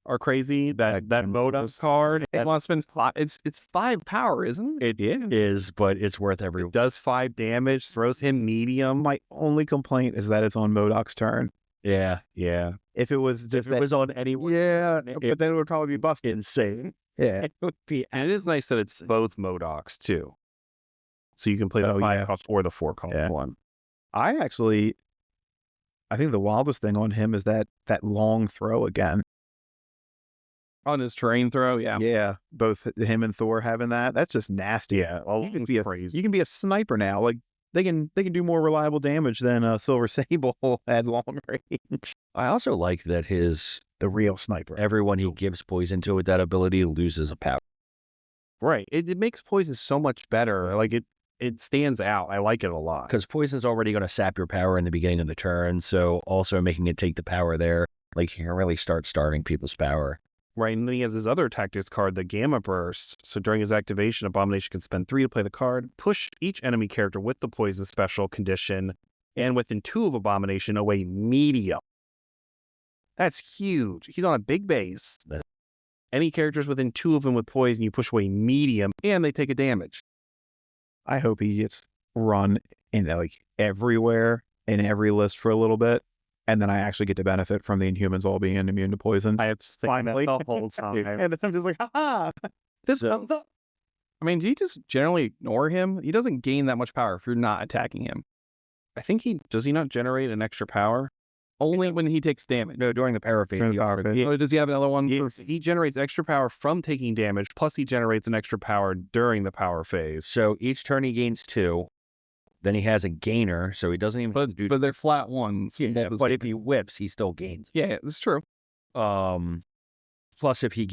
S2: are crazy. That Modoc card,
S4: It wants to spend 5. It's 5 power, isn't it?
S2: it
S1: Is, but it's worth every.
S2: It does 5 damage, throws him medium.
S3: My only complaint is that it's on Modoc's turn.
S1: Yeah.
S2: Yeah.
S3: If it was
S1: If
S3: just
S1: it
S3: that,
S1: was on anyone,
S3: yeah,
S1: it-
S3: but then it would probably be busted.
S1: insane.
S3: Yeah.
S1: It would be.
S2: And it is nice that it's both Modocs too. So you can play the
S3: Oh,
S2: 5
S3: yeah.
S2: cost or the 4 cost
S3: Yeah.
S2: one.
S3: I think the wildest thing on him is that long throw again.
S4: On his terrain throw, yeah.
S3: Yeah, both him and Thor having that. That's just nasty.
S2: Yeah. Well,
S3: You can be
S2: crazy.
S3: You can be a sniper now. Like they can do more reliable damage than Silver Sable at long range.
S1: I also like that
S3: The real sniper.
S1: everyone he gives poison to with that ability loses a power.
S2: Right. It makes poison so much better. Like it stands out. I like it a lot.
S1: Because poison's already going to sap your power in the beginning of the turn. So also making it take the power there, like you can really start starving people's power.
S2: Right, and then he has his other tactics card, the Gamma Burst. So during his activation, Abomination can spend 3 to play the card, push each enemy character with the poison special condition, and within 2 of Abomination away medium. That's huge. He's on a big base. Any characters within 2 of him with poison, you push away medium, and they take a damage.
S3: I hope he gets run in like everywhere in every list for a little bit, and then I actually get to benefit from the Inhumans all being immune to poison.
S2: I have to think
S3: Finally.
S2: that the whole time.
S3: And then I'm just like, ha
S2: This
S1: So-
S2: comes up.
S4: I mean, do you just generally ignore him? He doesn't gain that much power if you're not attacking him.
S2: I think does he not generate an extra power?
S4: Only when he takes damage.
S1: No, during the power phase.
S3: During the
S1: he
S3: power
S1: already-
S3: phase.
S4: Oh, does he have another one?
S2: He generates extra power from taking damage, plus he generates an extra power during the power phase.
S1: So each turn he gains 2. Then he has a gainer, so he doesn't even have to do.
S4: But they're flat ones.
S1: Yeah, but if he whips, he still gains.
S4: Yeah, that's true.
S1: Plus, if he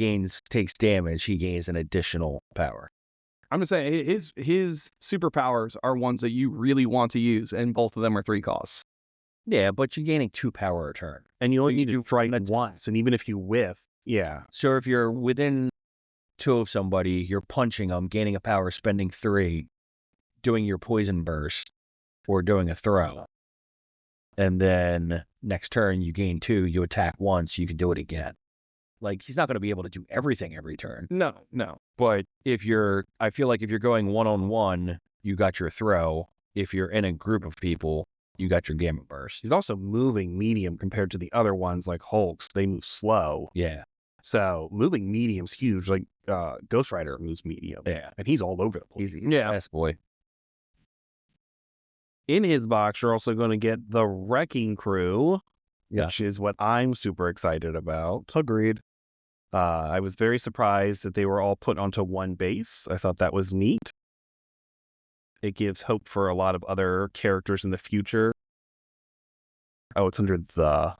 S1: takes damage, he gains an additional power.
S4: I'm just saying his superpowers are ones that you really want to use, and both of them are 3 costs.
S1: Yeah, but you're gaining 2 power a turn.
S2: And you only need to
S1: do
S2: strike
S1: an attack.
S2: once, and even if you whiff, yeah.
S1: So if you're within 2 of somebody, you're punching them, gaining a power, spending 3, doing your poison burst, or doing a throw. And then next turn, you gain 2, you attack once, you can do it again. Like, he's not going to be able to do everything every turn.
S4: No.
S1: But I feel like if you're going 1-on-1, you got your throw. If you're in a group of people, you got your Gamma Burst.
S2: He's also moving medium compared to the other ones like Hulks. They move slow.
S1: Yeah.
S2: So moving medium's huge. Like Ghost Rider moves medium.
S1: Yeah.
S2: And he's all over the place.
S1: He's
S4: Yeah.
S1: best boy.
S2: In his box, you're also going to get the Wrecking Crew,
S1: Yeah.
S2: which is what I'm super excited about.
S3: Agreed.
S2: I was very surprised that they were all put onto one base. I thought that was neat. It gives hope for a lot of other characters in the future. Oh, it's under the.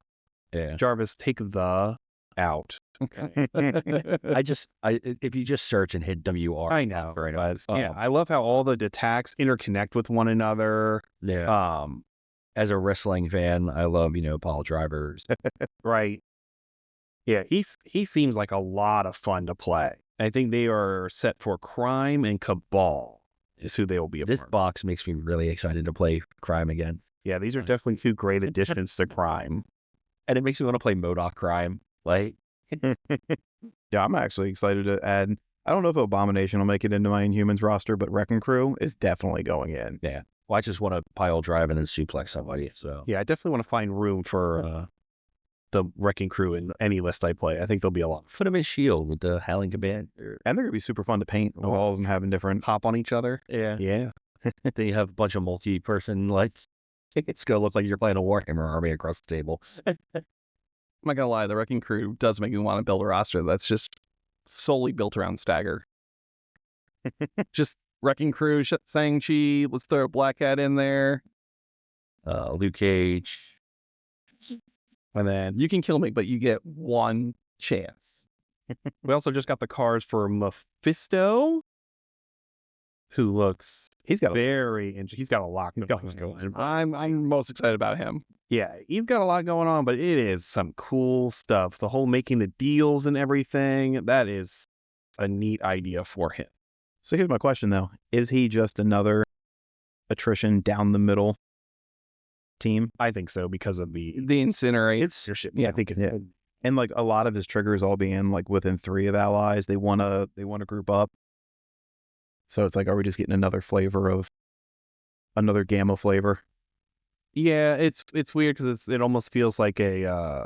S1: Yeah.
S2: Jarvis, take the out.
S4: Okay.
S1: If you just search and hit WR.
S2: I know,
S1: Right.
S2: but yeah, I love how all the attacks interconnect with one another.
S1: Yeah. As a wrestling fan, I love, Paul Drivers.
S2: Right. Yeah, he seems like a lot of fun to play. I think they are set for Crime and Cabal is who they will be a
S1: This
S2: part.
S1: box makes me really excited to play Crime again.
S2: Yeah, these are definitely 2 great additions to Crime.
S1: And it makes me want to play MODOK Crime. Like,
S3: Yeah, I'm actually excited to add. I don't know if Abomination will make it into my Inhumans roster, but Wrecking Crew is definitely going in.
S1: I just want to pile drive and then suplex somebody. So
S2: Yeah, I definitely want to find room for the Wrecking Crew in any list I play. I think there'll be a lot.
S1: put him in Shield with the Howling Command.
S3: And they're going to be super fun to paint. The walls and having different.
S2: Hop on each other.
S1: Yeah.
S2: Yeah.
S1: Then you have a bunch of multi-person, like, it's going to look like you're playing a Warhammer army across the table.
S4: I'm not gonna lie, the Wrecking Crew does make me want to build a roster that's just solely built around Stagger. Just Wrecking Crew, Shang-Chi, let's throw a Black Hat in there.
S1: Luke Cage.
S2: And then
S4: You can kill me, but you get one chance.
S2: we also just got the cards for Mephisto, who looks
S3: He's got a
S2: very interesting. He's got a lot going on.
S4: I'm most excited about him.
S2: Yeah, he's got a lot going on, but it is some cool stuff. The whole making the deals and everything, that is a neat idea for him.
S3: So here's my question though: is he just another attrition down the middle team?
S2: I think so because of the
S4: The Incinerate.
S2: leadership. Yeah, I think
S3: yeah. And like a lot of his triggers all being like within 3 of allies, they wanna group up. So it's like, are we just getting another flavor of another Gamma flavor?
S2: Yeah, it's weird because it almost feels like a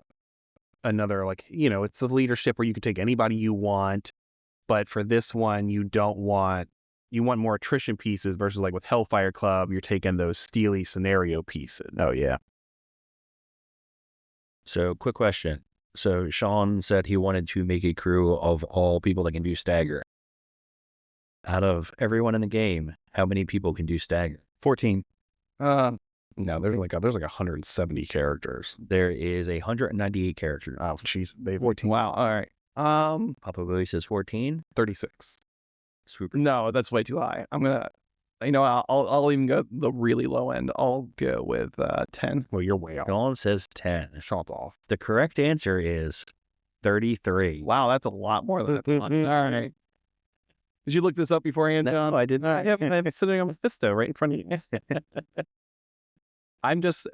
S2: another, like, it's the leadership where you can take anybody you want, but for this one you want more attrition pieces versus like with Hellfire Club you're taking those steely scenario pieces.
S3: Oh yeah.
S1: So, quick question. So, Sean said he wanted to make a crew of all people that can do Stagger. Out of everyone in the game, how many people can do Stagger?
S3: 14.
S2: No, there's like 170 characters.
S1: There is 198 characters.
S2: Oh, jeez, they've
S3: 14.
S4: Wow. All right.
S1: Papa Bowie says 14.
S2: 36.
S1: Super.
S4: No, that's way too high. I'm gonna. I'll even go the really low end. I'll go with 10.
S2: Well, you're way off.
S1: Sean says 10.
S2: Sean's off.
S1: The correct answer is 33.
S4: Wow, that's a lot more than I thought. All right. Did you look this up beforehand, John?
S1: No, I didn't.
S2: I have I'm sitting on Mephisto right in front of you. I'm just,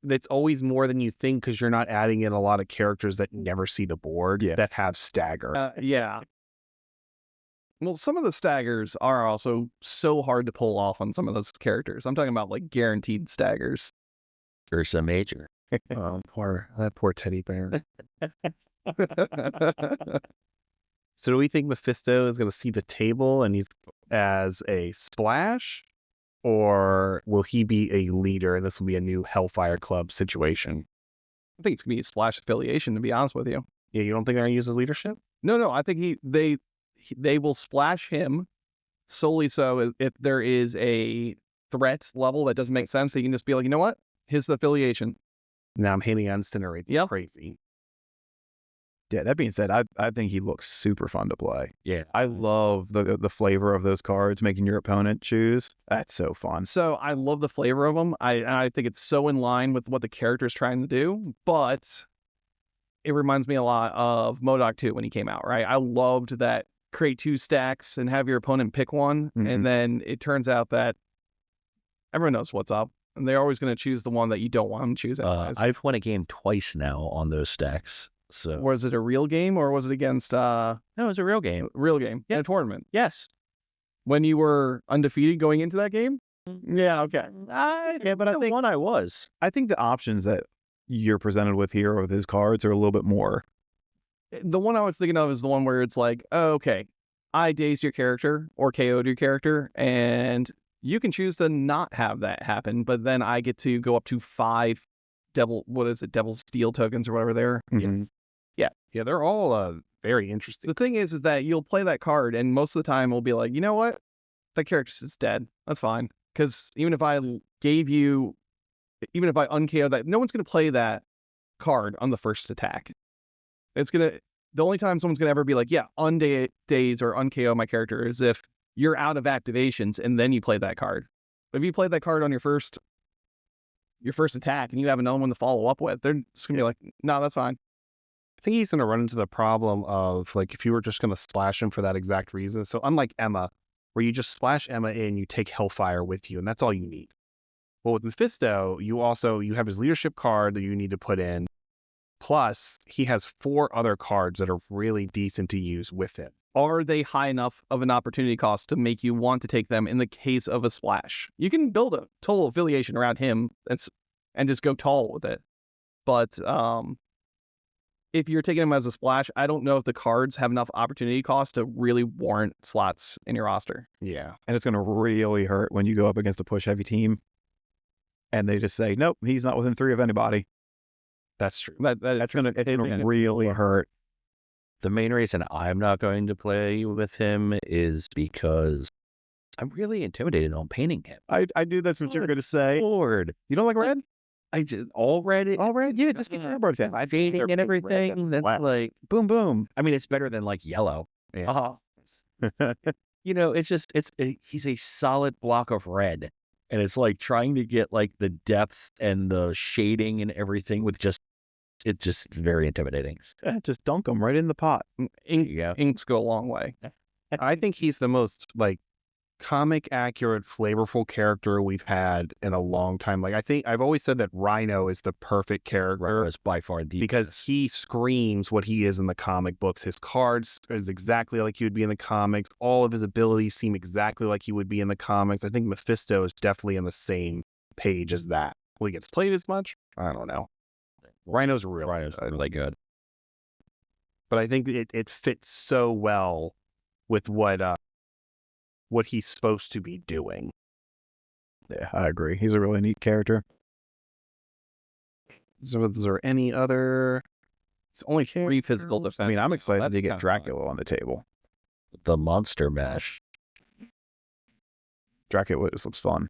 S2: it's always more than you think because you're not adding in a lot of characters that never see the board that have stagger.
S4: Yeah. Well, some of the staggers are also so hard to pull off on some of those characters. I'm talking about like guaranteed staggers.
S1: Ursa Major.
S2: Oh, that poor teddy bear. So do we think Mephisto is going to see the table and he's as a splash? Or will he be a leader and this will be a new Hellfire Club situation?
S4: I think it's gonna be a Splash affiliation, to be honest with you.
S2: Yeah, you don't think they're going to use his leadership?
S4: No, I think they will splash him solely so if there is a threat level that doesn't make sense, they can just be like, you know what? His affiliation.
S2: Now I'm hating on Incinerates.
S4: Yep.
S2: Crazy.
S3: Yeah, that being said, I think he looks super fun to play.
S1: Yeah.
S3: I love the flavor of those cards, making your opponent choose. That's so fun.
S4: So I love the flavor of them. I think it's so in line with what the character's trying to do, but it reminds me a lot of MODOK 2 when he came out, right? I loved that create 2 stacks and have your opponent pick one, and then it turns out that everyone knows what's up, and they're always going to choose the one that you don't want them to choose anyways.
S1: I've won a game twice now on those stacks. So
S4: Was it a real game or was it against
S1: no, it was a real game.
S4: real game in a tournament?
S1: Yes.
S4: When you were undefeated going into that game? Yeah, okay.
S1: Yeah, but I think one I was.
S3: I think the options that you're presented with here with his cards are a little bit more.
S4: The one I was thinking of is the one where it's like, oh, okay, I dazed your character or KO'd your character, and you can choose to not have that happen, but then I get to go up to 5 Devil's Steel tokens or whatever they're.
S3: Mhm.
S2: Yeah, they're all very interesting.
S4: The thing is that you'll play that card, and most of the time we'll be like, you know what? That character's just dead. That's fine. Because even if I unkO that, no one's going to play that card on the first attack. The only time someone's going to ever be like, yeah, undaze or unkO my character is if you're out of activations and then you play that card. If you play that card on your first attack and you have another one to follow up with, they're just going to be like, no, that's fine.
S2: I think he's going to run into the problem of like if you were just going to splash him for that exact reason. So unlike Emma, where you just splash Emma in, you take Hellfire with you, and that's all you need. Well, with Mephisto, you have his leadership card that you need to put in. Plus, he has 4 other cards that are really decent to use with him.
S4: Are they high enough of an opportunity cost to make you want to take them in the case of a splash? You can build a total affiliation around him and just go tall with it. But if you're taking him as a splash, I don't know if the cards have enough opportunity cost to really warrant slots in your roster.
S2: Yeah.
S3: And it's going to really hurt when you go up against a push heavy team and they just say, nope, he's not within 3 of anybody.
S2: That's true.
S3: It's going to really hurt.
S1: The main reason I'm not going to play with him is because I'm really intimidated on painting him.
S3: I knew that's what you were going to say.
S1: Lord.
S3: You don't like red?
S1: I just all red.
S3: Yeah, just get your eyebrows down.
S1: Fading and everything. That's like
S3: Boom, boom.
S1: I mean, it's better than like yellow.
S2: Yeah.
S1: You know, he's a solid block of red, and it's like trying to get like the depth and the shading and everything it's just very intimidating.
S3: Just dunk them right in the pot.
S4: Inks go a long way.
S2: I think he's the most like comic accurate, flavorful character we've had in a long time. Like I've always said that Rhino is the perfect character.
S1: Is by far the
S2: because he screams what he is in the comic books. His cards is exactly like he would be in the comics. All of his abilities seem exactly like he would be in the comics. I think Mephisto is definitely on the same page as that. Will he gets played as much? I don't know. Rhino's
S1: really good.
S2: But I think it fits so well with what he's supposed to be doing.
S3: Yeah, I agree. He's a really neat character.
S2: So is there any other?
S4: It's only 3 physical defense.
S3: I mean, I'm excited
S4: That's
S3: to get
S4: kinda
S3: Dracula on the table.
S1: The monster mash.
S3: Dracula just looks fun.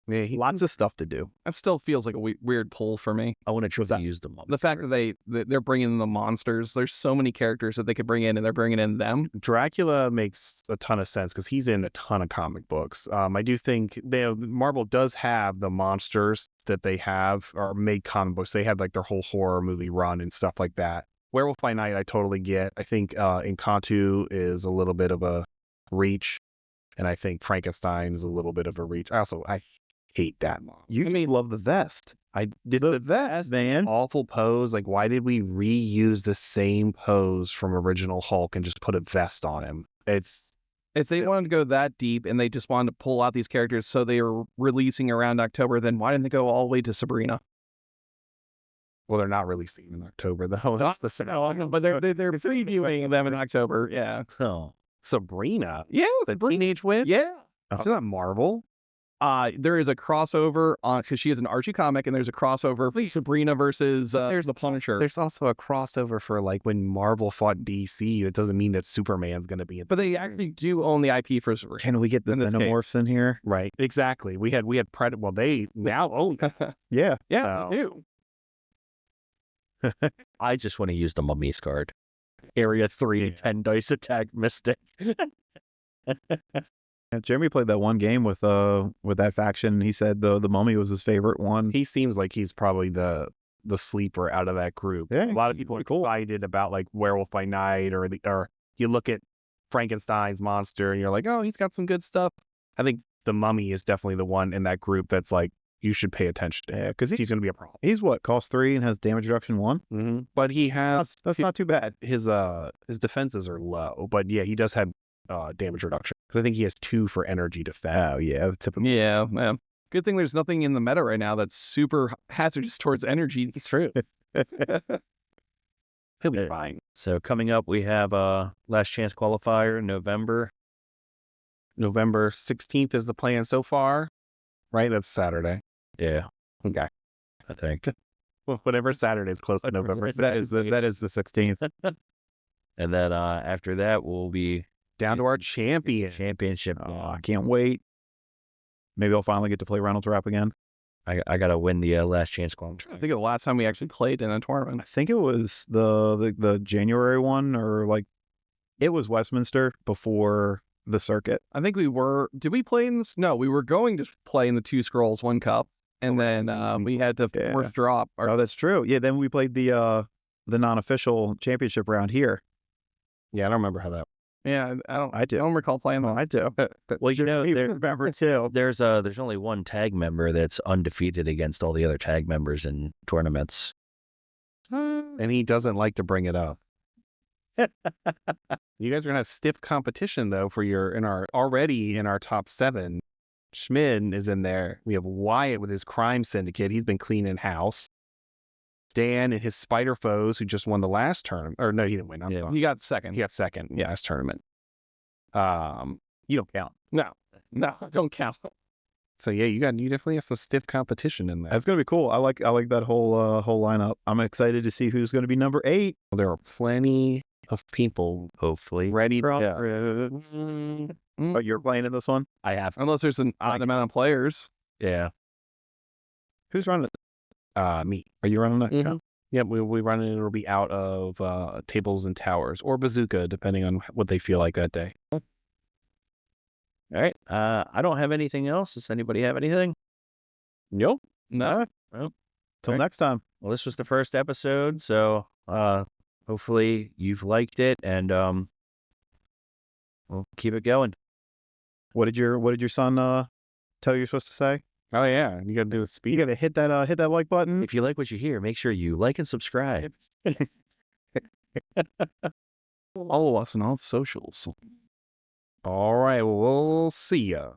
S2: Yeah,
S3: Lots of stuff to do.
S4: That still feels like a weird pull for me.
S1: I want to try to use them.
S4: The fact that they're bringing in the monsters. There's so many characters that they could bring in, and they're bringing in them.
S2: Dracula makes a ton of sense because he's in a ton of comic books. I do think Marvel does have the monsters that they have or made comic books. They had like their whole horror movie run and stuff like that. Werewolf by Night, I totally get. I think Encanto is a little bit of a reach, and I think Frankenstein is a little bit of a reach. I hate that mom.
S3: You love the vest.
S2: I did
S3: The vest, man.
S2: awful pose. Like, why did we reuse the same pose from original Hulk and just put a vest on him?
S4: If they wanted to go that deep and they just wanted to pull out these characters so they were releasing around October, then why didn't they go all the way to Sabrina?
S2: Well, they're not releasing in October though.
S4: But they're previewing them in October. Yeah.
S1: Oh,
S2: Sabrina,
S4: Yeah.
S2: the Teenage Witch.
S4: Yeah.
S2: It's not Marvel.
S4: There is a crossover on because she is an Archie comic, and there's a crossover for Sabrina versus the Punisher.
S2: There's also a crossover for like when Marvel fought DC. It doesn't mean that Superman's going to be in.
S4: But they actually do own the IP for Sabrina.
S3: Can we get the
S4: In this case.
S3: Xenomorphs in here?
S2: Right, exactly. We had Predator. Well, they now own it.
S3: Yeah.
S4: Yeah,
S2: Oh.
S4: they do.
S1: I just want to use the Mummy's card. Area 3, 10 dice attack, Mystic.
S3: Yeah, Jeremy played that one game with that faction. He said the Mummy was his favorite one.
S2: He seems like he's probably the sleeper out of that group.
S3: Yeah,
S2: A lot of people are excited about like Werewolf by Night or you look at Frankenstein's monster and you're like, oh, he's got some good stuff. I think the Mummy is definitely the one in that group that's like you should pay attention to.
S3: Yeah, because
S2: He's going to be a problem.
S3: he's what, cost 3 and has damage reduction 1.
S2: Mm-hmm. But he has
S3: That's not too bad.
S2: his defenses are low. But yeah, he does have damage reduction because I think he has 2 for energy defense.
S3: Oh yeah, the typical.
S4: Yeah, man. Good thing there's nothing in the meta right now that's super hazardous towards energy.
S2: It's true. He'll be fine.
S1: So coming up, we have last chance qualifier in November.
S2: November 16th is the plan so far, right? That's Saturday.
S1: Yeah,
S2: Okay.
S1: I think.
S2: Whatever Saturday is close to November.
S3: That is the 16th.
S1: And then after that, we'll be
S2: Down to our champion.
S1: championship.
S3: Oh, I can't wait. Maybe I'll finally get to play Reynolds Wrap again.
S1: I got to win the last chance qualifier.
S4: I think of the last time we actually played in a
S3: I
S4: tournament.
S3: think it was the January one, or like it was Westminster before the circuit.
S4: I think we were. Did we play in this? No, we were going to play in the 2 Scrolls 1 Cup, and then we had to
S3: Yeah.
S4: force drop.
S3: Oh, that's true. Yeah, then we played the non-official championship round here.
S2: Yeah, I don't remember how that.
S4: Yeah,
S3: I do.
S4: I don't recall playing that.
S3: I do.
S1: Well, you know,
S3: Remember too.
S1: there's only one tag member that's undefeated against all the other tag members in tournaments.
S2: And he doesn't like to bring it up. You guys are gonna have stiff competition though in our top 7. Schmid is in there. We have Wyatt with his crime syndicate. He's been cleaning house. Dan and his spider foes who just won the last tournament. Or no, he didn't win. I'm
S1: Yeah.
S2: sorry.
S4: He got second.
S2: He got second. Yeah, last tournament. You don't count.
S4: No, don't count.
S2: So yeah, you definitely have some stiff competition in there.
S3: That's gonna be cool. I like that whole lineup. I'm excited to see who's gonna be number 8.
S2: There are plenty of people
S1: Hopefully,
S2: ready.
S3: Oh, you're playing in this one?
S1: I have to.
S4: Unless there's an odd amount of players.
S1: Yeah,
S3: Who's running it?
S2: Me.
S3: Are you running it?
S2: Mhm. Yep, we run it. It'll be out of Tables and Towers or Bazooka, depending on what they feel like that day.
S1: all right. I don't have anything else. Does anybody have anything?
S2: Nope.
S4: No.
S3: Till
S1: Right.
S3: next time.
S1: Well, this was the first episode, so hopefully you've liked it, and we'll keep it going.
S3: What did your son tell you you're supposed to say?
S2: Oh yeah, you got to do the
S3: You
S2: speed.
S3: gotta hit that like button.
S1: If you like what you hear, make sure you like and subscribe.
S4: Follow us on all the socials.
S2: All right, well, we'll see ya.